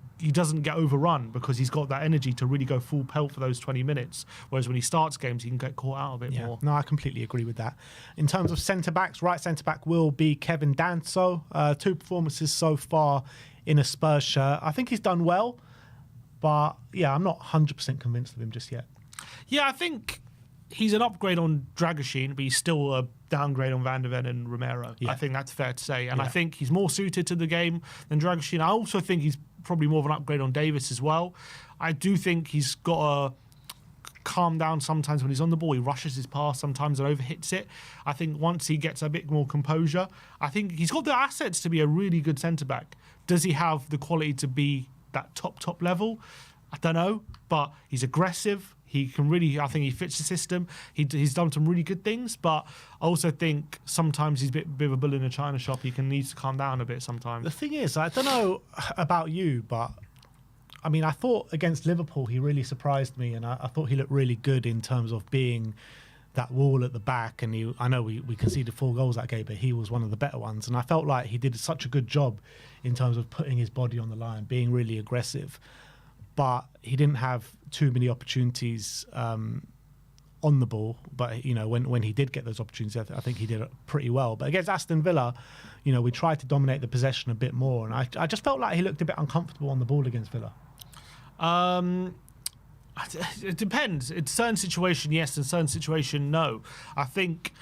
get overrun because he's got that energy to really go full pelt for those 20 minutes. Whereas when he starts games, he can get caught out a bit more. No, I completely agree with that. In terms of centre-backs, right centre-back will be Kevin Danso. 2 performances so far in a Spurs shirt. I think he's done well, but yeah, I'm not 100% convinced of him just yet. Yeah, I think he's an upgrade on Dragoshin, but he's still a downgrade on Van de Ven and Romero. Yeah. I think that's fair to say. And I Yeah. think he's more suited to the game than Dragoshin. I also think he's probably more of an upgrade on Davis as well. I do think he's got to calm down sometimes when he's on the ball. He rushes his pass sometimes and overhits it. I think once he gets a bit more composure, I think he's got the assets to be a really good centre-back. Does he have the quality to be that top level? I don't know, but he's aggressive. He can really, I think he fits the system. He's done some really good things, but I also think sometimes he's a bit of a bull in a china shop. He needs to calm down a bit sometimes. The thing is, I don't know about you, but I mean, I thought against Liverpool he really surprised me, and I thought he looked really good in terms of being that wall at the back. And I know we conceded 4 goals that game, but he was one of the better ones. And I felt like he did such a good job in terms of putting his body on the line, being really aggressive. But he didn't have too many opportunities on the ball. But, you know, when he did get those opportunities, I think he did it pretty well. But against Aston Villa, you know, we tried to dominate the possession a bit more. And I just felt like he looked a bit uncomfortable on the ball against Villa. It depends. In certain situation, yes. In certain situation, no. I think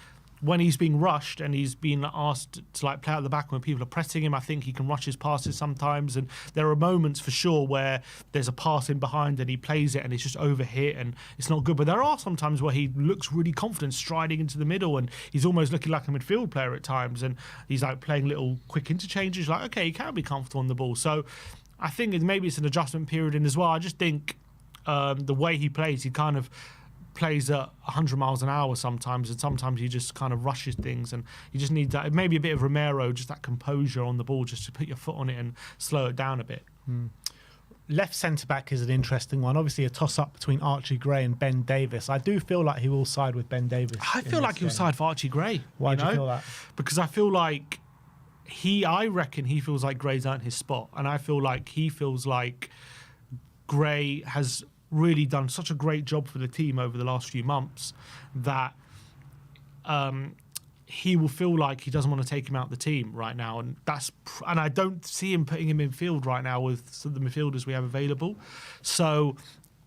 when he's being rushed and he's being asked to like play out the back when people are pressing him, I think he can rush his passes sometimes. And there are moments for sure where there's a pass in behind and he plays it and it's just overhit and it's not good. But there are some times where he looks really confident striding into the middle and he's almost looking like a midfield player at times. And he's like playing little quick interchanges. Like, okay, he can be comfortable on the ball. So I think maybe it's an adjustment period in as well. I just think the way he plays, he kind of plays at 100 miles an hour sometimes, and sometimes he just kind of rushes things, and you just need that, maybe a bit of Romero, just that composure on the ball, just to put your foot on it and slow it down a bit. Left centre-back is an interesting one. Obviously a toss-up between Archie Gray and Ben Davis. I do feel like he will side with Ben Davis. I feel like he'll side for Archie Gray. Why do you feel that? Because I feel like I reckon he feels like Gray's earned his spot, and I feel like he feels like Gray has really done such a great job for the team over the last few months that he will feel like he doesn't want to take him out of the team right now, and I don't see him putting him in field right now with the midfielders we have available. So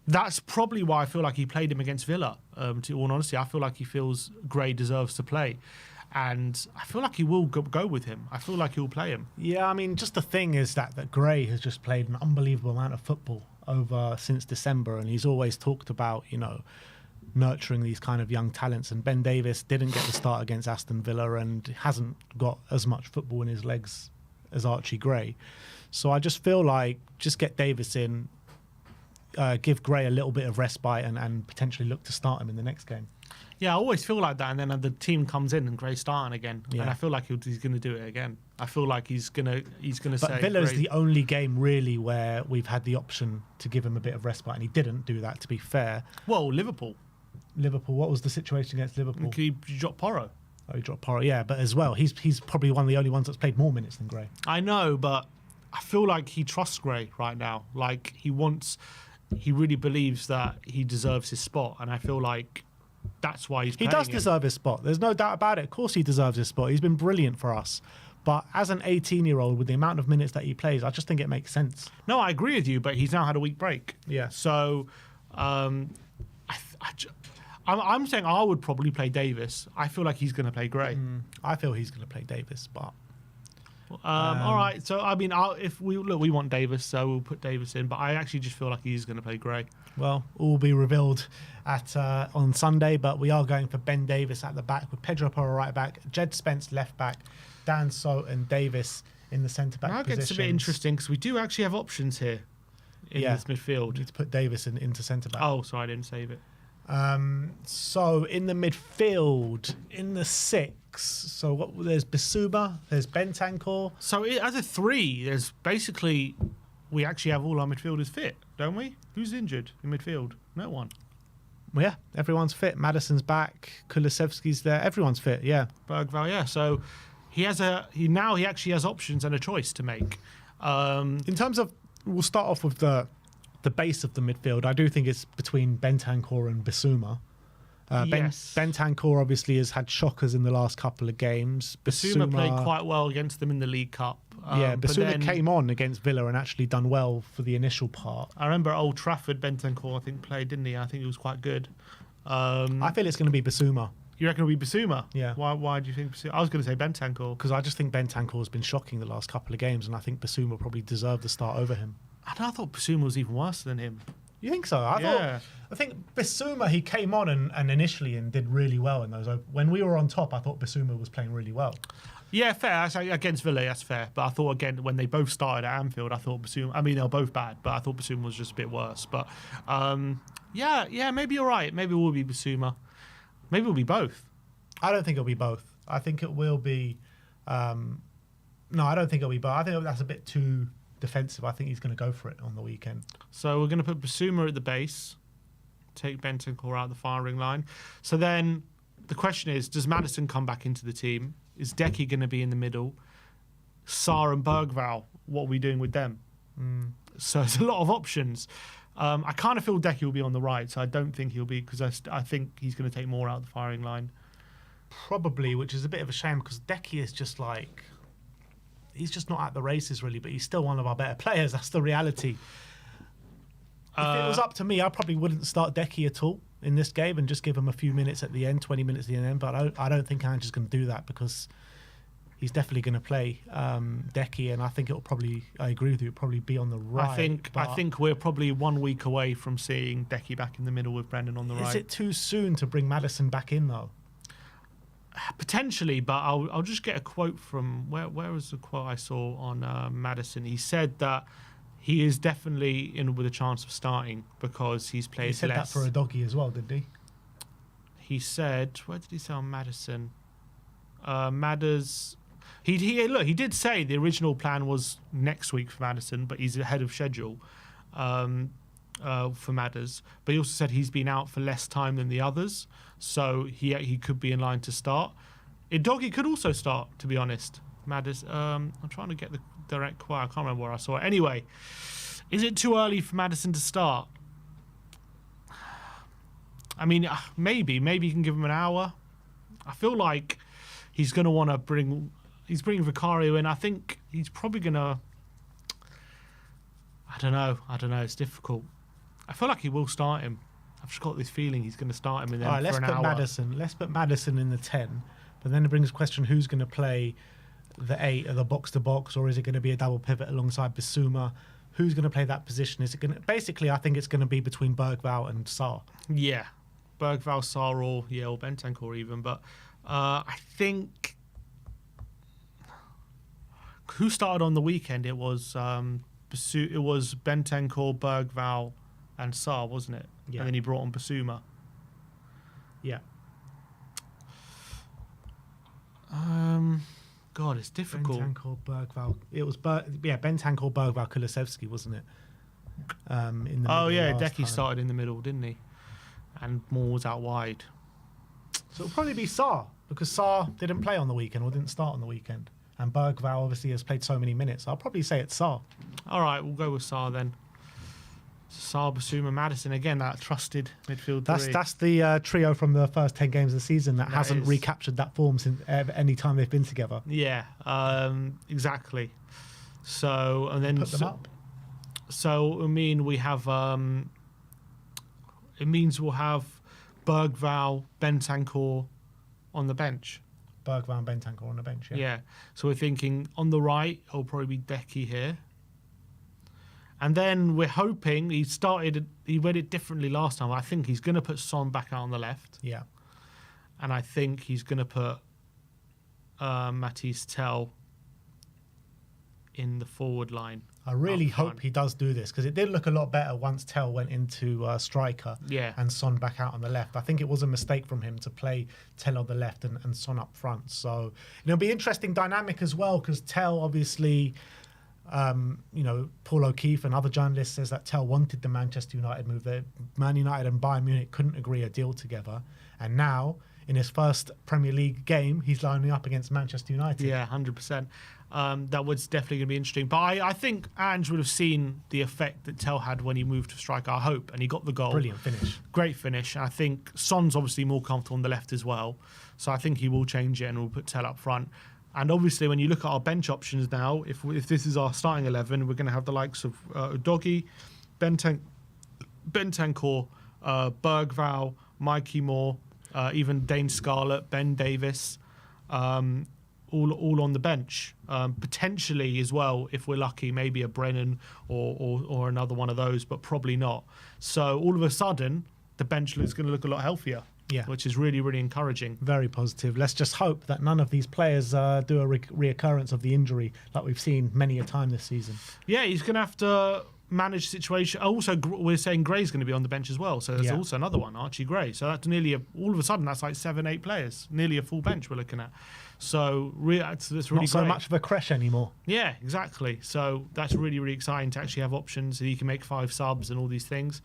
that's probably why I feel like he played him against Villa. To all honesty, I feel like he feels Gray deserves to play. And I feel like he will go with him. I feel like he'll play him. Yeah, I mean, just the thing is that Gray has just played an unbelievable amount of football over since December, and he's always talked about, you know, nurturing these kind of young talents. And Ben Davis didn't get the start against Aston Villa and hasn't got as much football in his legs as Archie Gray. So I just feel like just get Davis in, give Gray a little bit of respite, and potentially look to start him in the next game. Yeah, I always feel like that, and then the team comes in and Gray's starting again, Yeah. and I feel like he's going to do it again. I feel like he's going to say. But Villa's Gray, the only game really where we've had the option to give him a bit of respite, and he didn't do that. To be fair, well, Liverpool. What was the situation against Liverpool? He dropped Porro. Oh, he dropped Porro, yeah, but as well, he's probably one of the only ones that's played more minutes than Gray. I know, but I feel like he trusts Gray right now. Like he really believes that he deserves his spot, and I feel like that's why he's He playing does him. deserve his spot. There's no doubt about it. Of course he deserves his spot. He's been brilliant for us. But as an 18-year-old, with the amount of minutes that he plays, I just think it makes sense. No, I agree with you, but he's now had a week break. Yeah. So I'm saying I would probably play Davis. I feel like he's going to play Gray. I feel he's going to play Davis, but All right. So I mean, we want Davis, so we'll put Davis in. But I actually just feel like he's going to play Gray. well, all will be revealed at on Sunday. But we are going for Ben Davis at the back with Pedro Porro right back, Jed Spence left back, Dan So and Davis in the centre back Now it positions. gets a bit interesting because we do actually have options here in this We midfield. need to put Davis into centre back. Oh, sorry, I didn't save it. So in the midfield, in the 6, so there's Bissouma, there's Bentancur. So as a 3, there's basically we actually have all our midfielders fit, don't we? Who's injured in midfield? No one. Well, yeah, everyone's fit. Madison's back, Kulusevski's there. Everyone's fit. Yeah. Bergvall, yeah. So he actually has options and a choice to make. In terms of, we'll start off with the base of the midfield. I do think it's between Bentancur and Bissouma. Yes. Bentancur obviously has had shockers in the last couple of games. Bissouma played quite well against them in the League Cup. But Bissouma then came on against Villa and actually done well for the initial part. I remember at Old Trafford, Bentancur, I think, played, didn't he? I think he was quite good. I feel it's going to be Bissouma. You reckon it'll be Basuma? Yeah. Why do you think Basuma? I was going to say Bentancur. Because I just think Bentancur has been shocking the last couple of games, and I think Basuma probably deserved the start over him. And I thought Basuma was even worse than him. You think so? I think Basuma, he came on and initially and did really well in those. When we were on top, I thought Basuma was playing really well. Yeah, fair. I say against Villa, that's fair. But I thought, again, when they both started at Anfield, I thought Basuma... I mean, they were both bad, but I thought Basuma was just a bit worse. But, yeah, maybe you're right. Maybe it will be Basuma. Maybe it'll be both. I don't think it'll be both. I think it will be... no, I don't think it'll be both. I think that's a bit too defensive. I think he's going to go for it on the weekend. So we're going to put Basuma at the base, take Bentancur out the firing line. So then the question is, does Maddison come back into the team? Is Decky going to be in the middle? Sarr and Bergvall, what are we doing with them? So it's a lot of options. I kind of feel Decky will be on the right, so I don't think he'll be, because I think he's going to take more out of the firing line. Probably, which is a bit of a shame, because Decky is just like... He's just not at the races, really, but he's still one of our better players. That's the reality. If it was up to me, I probably wouldn't start Decky at all in this game and just give him a few minutes at the end, 20 minutes at the end. But I don't think Ange is going to do that, because he's definitely going to play Decky, and I think it'll probably... I agree with you. It'll probably be on the right. I think we're probably 1 week away from seeing Decky back in the middle with Brendan on the right. Is it too soon to bring Maddison back in, though? Potentially, but I'll just get a quote from... Where was the quote I saw on Maddison? He said that he is definitely in with a chance of starting because he's played less. He said that for a doggy as well, didn't he? He said... Where did he say on Maddison? Madders... He did say the original plan was next week for Maddison, but he's ahead of schedule for Madders. But he also said he's been out for less time than the others, so he could be in line to start. Doggy could also start, to be honest. Madders. I'm trying to get the direct quote. I can't remember where I saw it. Anyway, is it too early for Maddison to start? I mean, maybe you can give him an hour. I feel like he's going to want to bring... He's bringing Vicario in. I think he's probably going to... I don't know. It's difficult. I feel like he will start him. I've just got this feeling he's going to start him in there for an hour. Let's put Maddison in the 10. But then it brings the question, who's going to play the 8 or the box-to-box, or is it going to be a double pivot alongside Basuma? Who's going to play that position? Is it going to... Basically, I think it's going to be between Bergvall and Sarr. Yeah. Bergvall, Sarr, or Bentancur even. But I think... Who started on the weekend? It was it was Bentancur, Bergvall, and Sarr, wasn't it? Yeah. And then he brought on Basuma. Yeah. God, it's difficult. Bentancur, Bergvall. It was Bentancur, Bergvall, Kulusevski, wasn't it? In the middle Decky started in the middle, didn't he? And Moore was out wide. So it'll probably be Sarr, because Sarr didn't play on the weekend or didn't start on the weekend. And Bergvall obviously has played so many minutes. I'll probably say it's Sarr. All right, we'll go with Sarr then. Sarr, Basuma, Maddison. Again, that trusted midfield three. That's the trio from the first 10 games of the season that hasn't recaptured that form since any time they've been together. Yeah, exactly. So, and then... Put them up. So, I mean, we have... it means we'll have Bergvall, Bentancur on the bench. Bergvall and Bentancur on the bench, Yeah. So we're thinking on the right, it'll probably be Decky here. And then we're hoping, he read it differently last time. I think he's going to put Son back out on the left. Yeah. And I think he's going to put Matisse Tell in the forward line. I really hope he does do this, because it did look a lot better once Tell went into striker and Son back out on the left. I think it was a mistake from him to play Tell on the left and Son up front. So it'll be interesting dynamic as well, because Tell obviously, Paul O'Keefe and other journalists says that Tell wanted the Manchester United move. That Man United and Bayern Munich couldn't agree a deal together. And now, in his first Premier League game, he's lining up against Manchester United. Yeah, 100%. That was definitely going to be interesting. But I think Ange would have seen the effect that Tell had when he moved to striker, I hope, and he got the goal. Brilliant finish. Great finish. And I think Son's obviously more comfortable on the left as well. So I think he will change it and we'll put Tell up front. And obviously, when you look at our bench options now, if this is our starting 11, we're going to have the likes of Doggy, Bentancur, Bergvall, Mikey Moore, even Dane Scarlett, Ben Davis, all on the bench. Potentially as well, if we're lucky, maybe a Brennan or another one of those, but probably not. So all of a sudden, the bench is going to look a lot healthier. Yeah. Which is really, really encouraging. Very positive. Let's just hope that none of these players do a reoccurrence of the injury like we've seen many a time this season. Yeah, he's going to have to manage situation. Also, we're saying Gray's going to be on the bench as well. So there's also another one, Archie Gray. So that's nearly, all of a sudden, that's like 7-8 players. Nearly a full bench we're looking at. So it's really Not so great. much of a crash anymore. Yeah, exactly. So that's really, really exciting to actually have options. So you can make 5 subs and all these things.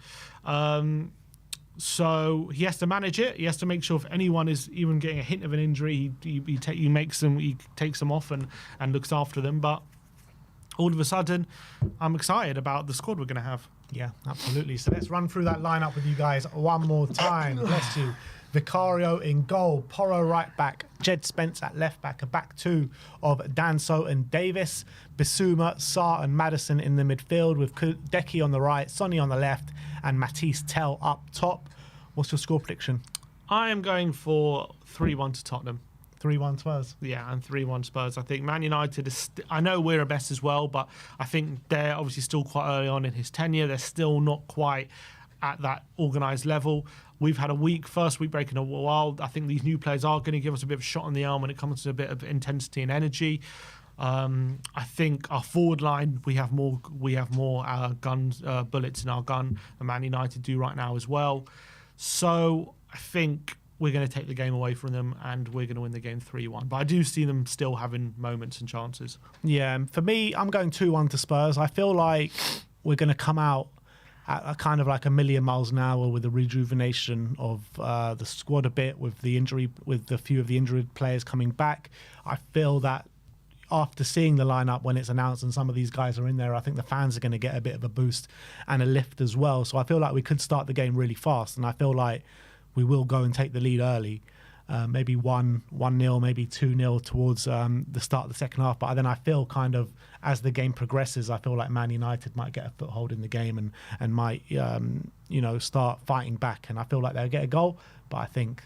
So he has to manage it. He has to make sure if anyone is even getting a hint of an injury, he takes them off and looks after them. But all of a sudden, I'm excited about the squad we're going to have. Yeah, absolutely. So let's run through that lineup with you guys one more time. Bless you. Vicario in goal, Porro right back, Jed Spence at left back, a back two of Danso and Davis, Bissouma, Sarr and Maddison in the midfield with Deki on the right, Sonny on the left, and Matisse Tell up top. What's your score prediction? I am going for 3-1 to Tottenham. 3-1 Spurs. Yeah, and 3-1 Spurs. I think Man United is. I know we're a best as well, but I think they're obviously still quite early on in his tenure. They're still not quite at that organised level. We've had first week break in a while. I think these new players are going to give us a bit of a shot on the arm when it comes to a bit of intensity and energy. I think our forward line, we have more bullets in our gun than Man United do right now as well. So I think we're going to take the game away from them and we're going to win the game 3-1. But I do see them still having moments and chances. Yeah, for me, I'm going 2-1 to Spurs. I feel like we're going to come out at a kind of like a million miles an hour with the rejuvenation of the squad a bit, with a few of the injured players coming back. I feel that after seeing the lineup when it's announced and some of these guys are in there, I think the fans are going to get a bit of a boost and a lift as well. So I feel like we could start the game really fast, and I feel like we will go and take the lead early. Maybe 1-0, maybe 2-0 towards the start of the second half. But then I feel kind of, as the game progresses, I feel like Man United might get a foothold in the game and might start fighting back. And I feel like they'll get a goal, but I think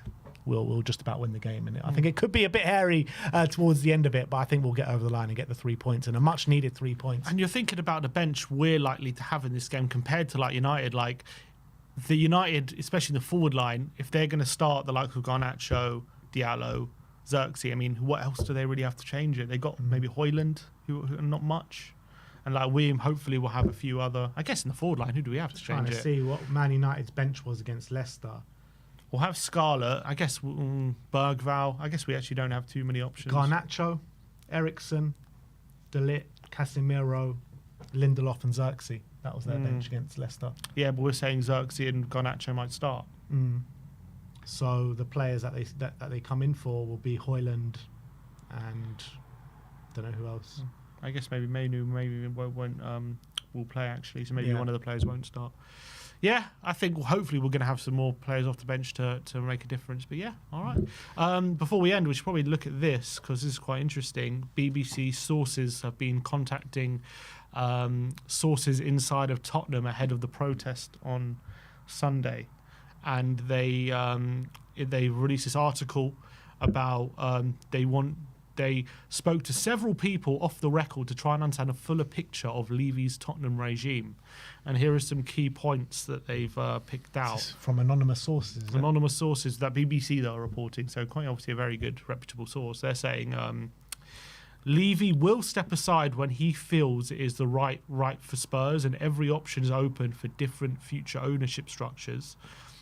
we'll just about win the game. And I think it could be a bit hairy towards the end of it, but I think we'll get over the line and get the 3 points, and a much needed 3 points. And you're thinking about the bench we're likely to have in this game compared to like United, like. The United, especially the forward line, if they're going to start the likes of Garnacho, Diallo, Xerxes, I mean, what else do they really have to change it? They got maybe Højlund, who not much. And like we hopefully will have a few other, I guess in the forward line, who do we have to change it? Trying to see what Man United's bench was against Leicester. We'll have Scarlett, I guess Bergvall. I guess we actually don't have too many options. Garnacho, Eriksson, De Ligt, Casemiro, Lindelof and Xerxes. That was their bench against Leicester. Yeah, but we're saying Xerxes and Garnacho might start. So the players that they come in for will be Højlund and don't know who else. I guess maybe Mainu will play actually, so maybe one of the players won't start. Yeah, I think hopefully we're going to have some more players off the bench to make a difference. But yeah, all right. Before we end, we should probably look at this because this is quite interesting. BBC sources have been contacting sources inside of Tottenham ahead of the protest on Sunday, and they released this article about they spoke to several people off the record to try and understand a fuller picture of Levy's Tottenham regime. And here are some key points that they've picked out. From anonymous sources. Anonymous sources that BBC are reporting, so quite obviously a very good, reputable source. They're saying Levy will step aside when he feels it is the right for Spurs, and every option is open for different future ownership structures.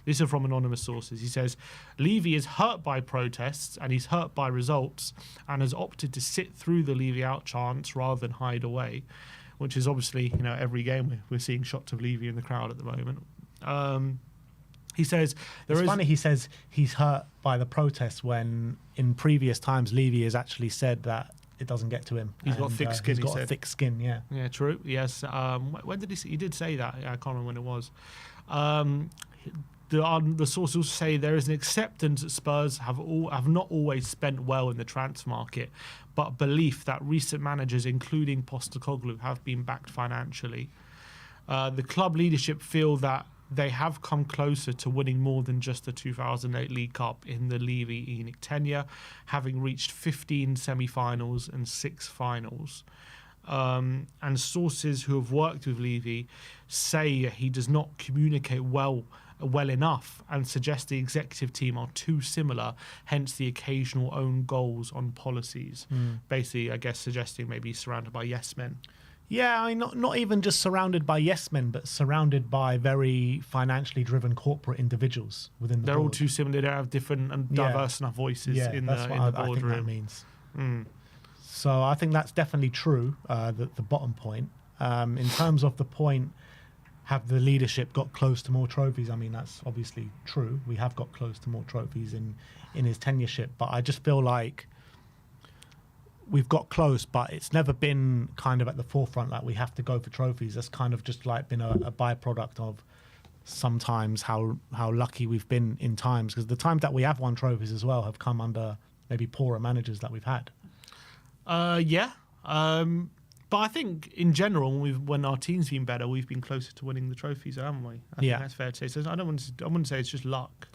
This is from anonymous sources. He says, Levy is hurt by protests and he's hurt by results and has opted to sit through the Levy out chants rather than hide away, which is obviously, every game we're seeing shots of Levy in the crowd at the moment. He says... It's funny he says he's hurt by the protests when in previous times Levy has actually said that it doesn't get to him. He's got thick skin, He's got a thick skin, yeah. Yeah, true. Yes. When did he did say that. I can't remember when it was. The sources say there is an acceptance that Spurs have not always spent well in the transfer market, but belief that recent managers, including Postecoglou, have been backed financially. The club leadership feel that they have come closer to winning more than just the 2008 League Cup in the Levy-Enoch tenure, having reached 15 semi-finals and 6 finals. And sources who have worked with Levy say he does not communicate well enough and suggest the executive team are too similar, hence the occasional own goals on policies. Basically, I guess, suggesting maybe he's surrounded by yes men. Yeah, I mean, not even just surrounded by yes men, but surrounded by very financially driven corporate individuals within the They're board. all too similar. They don't have different and diverse enough voices in that's the what I think boardroom. that means. So I think that's definitely true, the bottom point. In terms of the point, have the leadership got close to more trophies? I mean, that's obviously true. We have got close to more trophies in his tenureship, but I just feel like we've got close, but it's never been kind of at the forefront, like we have to go for trophies. That's kind of just like been a byproduct of sometimes how lucky we've been in times, because the times that we have won trophies as well have come under maybe poorer managers that we've had. But I think in general, when our team's been better, we've been closer to winning the trophies, haven't we? I think that's fair to say. So I wouldn't say it's just luck.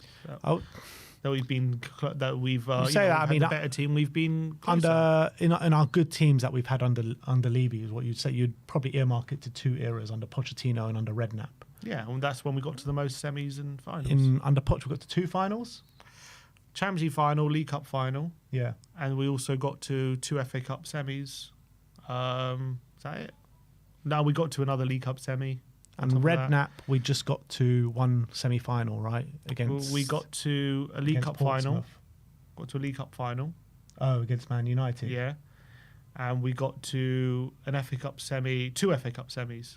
That we've been that we've say that. I mean, the better team. We've been closer. in our good teams that we've had under Levy is what you'd say. You'd probably earmark it to 2 eras, under Pochettino and under Redknapp. Yeah, and that's when we got to the most semis and finals. Under Poch, we got to 2 finals. Champions League final, League Cup final. Yeah, and we also got to 2 FA Cup semis. Is that it? No, we got to another League Cup semi. And Redknapp, we just got to 1 semi-final, right? Against we got to a League Cup final. Got to a League Cup final. Oh, against Man United. Yeah, and we got to an FA Cup semi, 2 FA Cup semis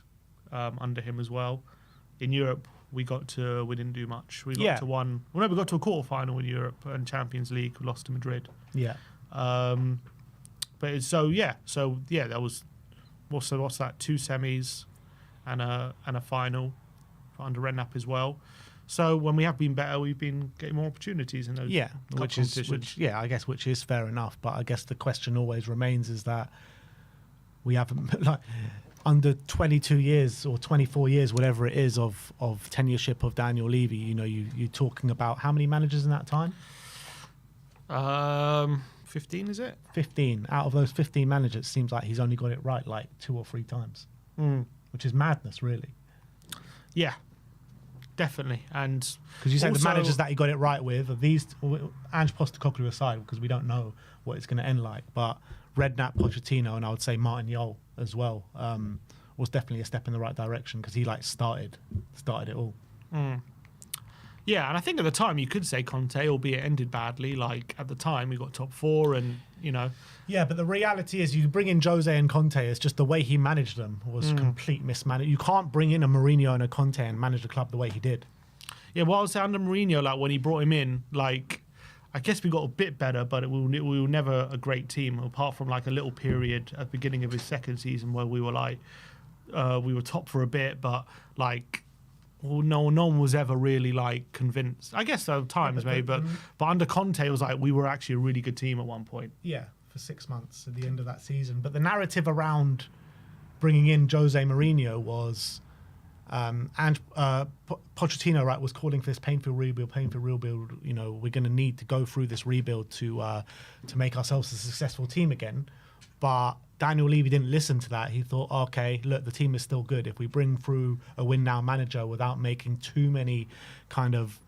under him as well. In Europe, we didn't do much. We got to one. Well, no, we got to a quarter final in Europe and Champions League. We lost to Madrid. Yeah. But that was what's that? 2 semis and a final under Redknapp as well. So when we have been better, we've been getting more opportunities in those. Yeah, which is fair enough. But I guess the question always remains is that we haven't like under 22 years or 24 years, whatever it is, of tenureship of Daniel Levy. You know, you're talking about how many managers in that time? 15, is it? 15. Out of those 15 managers, it seems like he's only got it right like 2 or 3 times, which is madness, really. Yeah, definitely. And because you say the managers that he got it right with are these, Ange Postecoglou aside, because we don't know what it's going to end like, but Redknapp, Pochettino, and I would say Martin Jol as well, was definitely a step in the right direction because he like started it all. Yeah, and I think at the time you could say Conte, albeit ended badly. Like at the time, we got top 4, and you know. Yeah, but the reality is, you bring in Jose and Conte. It's just the way he managed them was complete mismanagement. You can't bring in a Mourinho and a Conte and manage the club the way he did. Yeah, well, I would say under Mourinho, like when he brought him in, like I guess we got a bit better, but we were never a great team, apart from like a little period at the beginning of his second season where we were like we were top for a bit, but like. Well, no one was ever really like convinced. I guess at times maybe, but under Conte it was like we were actually a really good team at one point. Yeah, for 6 months at the end of that season. But the narrative around bringing in Jose Mourinho was, Pochettino, right, was calling for this painful rebuild. You know, we're going to need to go through this rebuild to make ourselves a successful team again. But Daniel Levy didn't listen to that. He thought, okay, look, the team is still good. If we bring through a win-now manager without making too many kind of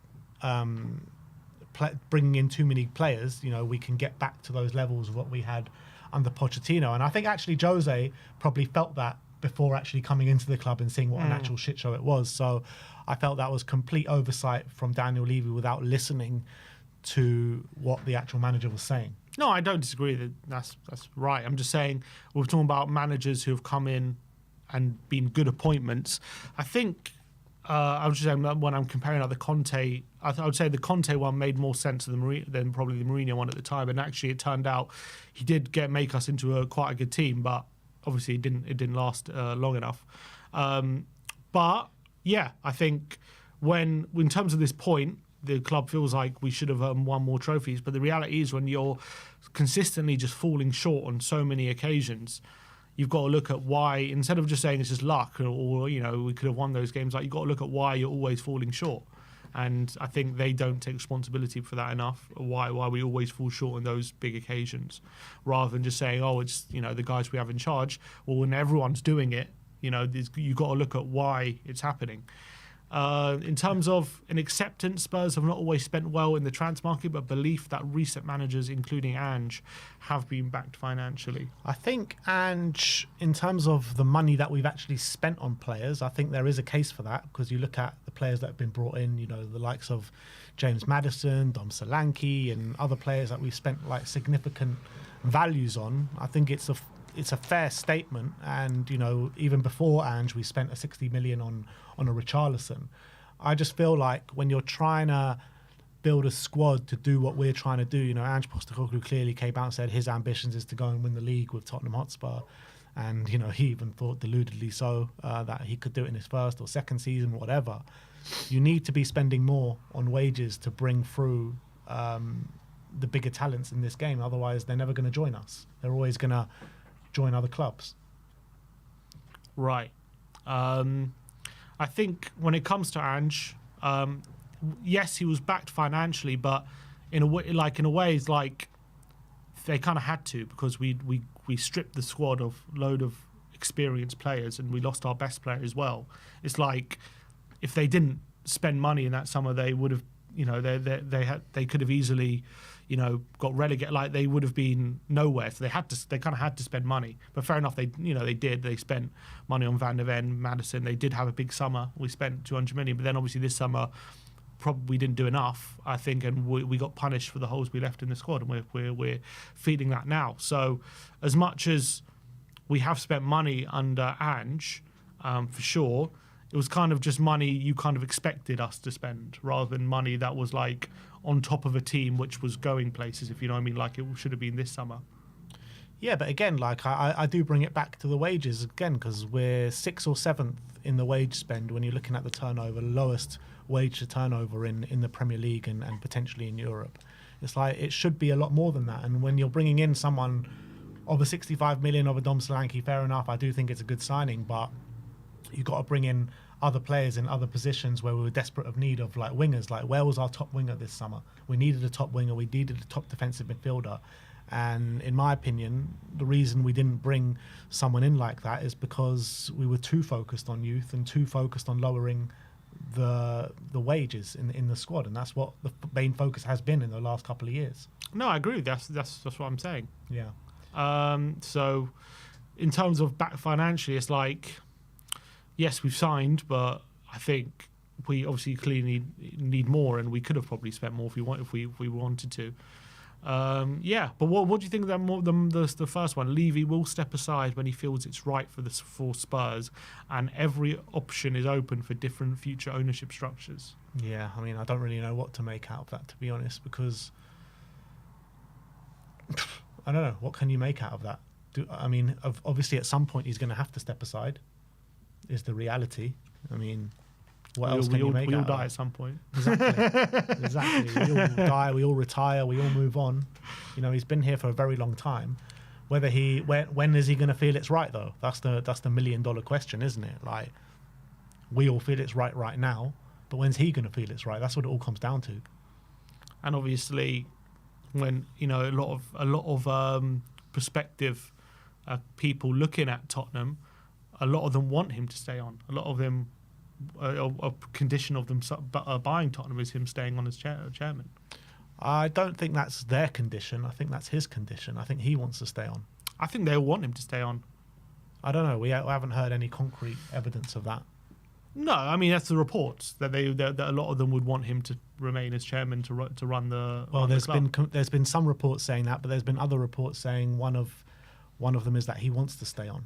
bringing in too many players, you know, we can get back to those levels of what we had under Pochettino. And I think actually Jose probably felt that before actually coming into the club and seeing what an actual shit show it was. So I felt that was complete oversight from Daniel Levy without listening to what the actual manager was saying. No, I don't disagree. That's right. I'm just saying we're talking about managers who have come in and been good appointments. I think I was just saying when I'm comparing the Conte, I would say the Conte one made more sense than probably the Mourinho one at the time. And actually, it turned out he did make us into quite a good team, but obviously it didn't last long enough. But yeah, I think in terms of this point, the club feels like we should have won more trophies. But the reality is when you're consistently just falling short on so many occasions, you've got to look at why, instead of just saying it's just luck or you know, we could have won those games, like you've got to look at why you're always falling short. And I think they don't take responsibility for that enough, why we always fall short on those big occasions, rather than just saying, oh, it's, you know, the guys we have in charge. Well, when everyone's doing it, you know, you've got to look at why it's happening. In terms of an acceptance, Spurs have not always spent well in the transfer market, but belief that recent managers, including Ange, have been backed financially. I think Ange, in terms of the money that we've actually spent on players, I think there is a case for that, because you look at the players that have been brought in, you know, the likes of James Maddison, Dom Solanke, and other players that we've spent like significant values on. I think it's a fair statement. And, you know, even before Ange, we spent a 60 million on a Richarlison. I just feel like when you're trying to build a squad to do what we're trying to do, you know, Ange Postecoglou clearly came out and said his ambitions is to go and win the league with Tottenham Hotspur. And, you know, he even thought deludedly so that he could do it in his first or second season, whatever. You need to be spending more on wages to bring through the bigger talents in this game. Otherwise, they're never going to join us. They're always going to join other clubs. Right. I think when it comes to Ange, yes, he was backed financially, but in a way, it's like they kind of had to, because we stripped the squad of load of experienced players and we lost our best player as well. It's like if they didn't spend money in that summer, they would have, you know, they could have easily, you know, got relegated. Like they would have been nowhere. So they kind of had to spend money. But fair enough, they did. They spent money on Van der Ven, Maddison. They did have a big summer. We spent 200 million. But then obviously this summer, probably didn't do enough, I think, and we got punished for the holes we left in the squad, and we're feeding that now. So as much as we have spent money under Ange, for sure, it was kind of just money you kind of expected us to spend, rather than money that was like on top of a team which was going places, if you know what I mean, like it should have been this summer. Yeah, but again, like I do bring it back to the wages again, because we're 6th or 7th in the wage spend when you're looking at the turnover, lowest wage to turnover in the Premier League and potentially in Europe. It's like it should be a lot more than that. And when you're bringing in someone of a 65 million of a Dom Solanke, fair enough, I do think it's a good signing, but you've got to bring in other players in other positions where we were desperate of need of, like wingers. Like, where was our top winger this summer? We needed a top winger. We needed a top defensive midfielder. And in my opinion, the reason we didn't bring someone in like that is because we were too focused on youth and too focused on lowering the wages in the squad. And that's what the main focus has been in the last couple of years. No, I agree. That's what I'm saying. Yeah. So in terms of back financially, it's like, yes, we've signed, but I think we obviously clearly need more, and we could have probably spent more if we wanted to. Yeah, but what do you think of the first one? Levy will step aside when he feels it's right for Spurs, and every option is open for different future ownership structures. Yeah, I mean, I don't really know what to make out of that, to be honest, because I don't know. What can you make out of that? Obviously, at some point, he's going to have to step aside, is the reality. I mean, what else can you make out of that? We all die at some point. Exactly. Exactly. We all die, we all retire, we all move on. You know, he's been here for a very long time. When is he going to feel it's right, though? That's the $1 million question, isn't it? Like, we all feel it's right now, but when's he going to feel it's right? That's what it all comes down to. And obviously, when, you know, a lot of prospective people looking at Tottenham, a lot of them want him to stay on. A lot of them, a condition of them buying Tottenham is him staying on as chairman. I don't think that's their condition. I think that's his condition. I think he wants to stay on. I think they want him to stay on. I don't know. We haven't heard any concrete evidence of that. No, I mean, that's the reports that that a lot of them would want him to remain as chairman to run the. Well, club. there's been some reports saying that, but there's been other reports saying one of them is that he wants to stay on.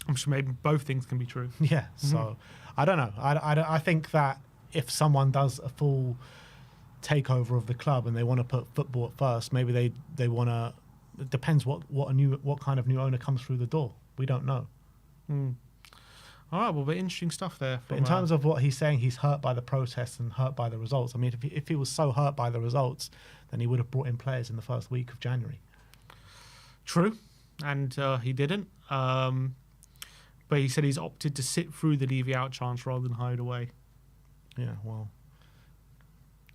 I'm sure maybe both things can be true. Yeah, so I don't know. I think that if someone does a full takeover of the club and they want to put football at first, maybe they want to. It depends what kind of new owner comes through the door. We don't know. All right, well, but interesting stuff there. But in terms of what he's saying, he's hurt by the protests and hurt by the results. I mean, if he was so hurt by the results, then he would have brought in players in the first week of January. True. And he didn't. But he said he's opted to sit through the leave out chance rather than hide away. Yeah, well,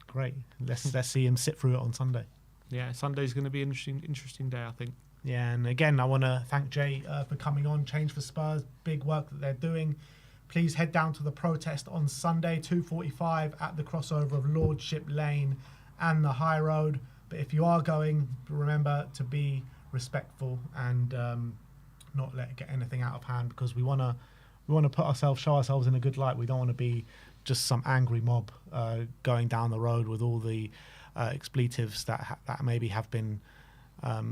great. Let's see him sit through it on Sunday. Yeah, Sunday's going to be an interesting day, I think. Yeah, and again, I want to thank Jay for coming on. Change for Spurs, big work that they're doing. Please head down to the protest on Sunday, 2:45 at the crossover of Lordship Lane and the High Road. But if you are going, remember to be respectful and not let it get anything out of hand, because we want to show ourselves in a good light. We don't want to be just some angry mob going down the road with all the expletives that maybe have been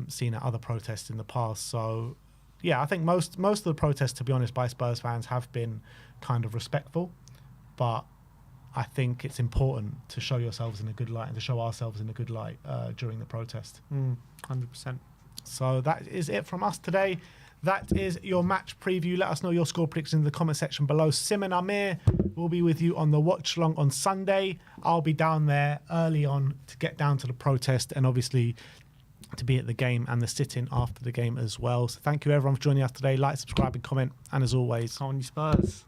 seen at other protests in the past. So yeah, I think most of the protests, to be honest, by Spurs fans have been kind of respectful, but I think it's important to show yourselves in a good light and to show ourselves in a good light during the protest. 100%. So that is it from us today. That is your match preview. Let us know your score predictions in the comment section below. Sim and Amir will be with you on the watch along on Sunday. I'll be down there early on to get down to the protest and obviously to be at the game and the sit-in after the game as well. So thank you everyone for joining us today. Like, subscribe and comment. And as always, Come on, you Spurs.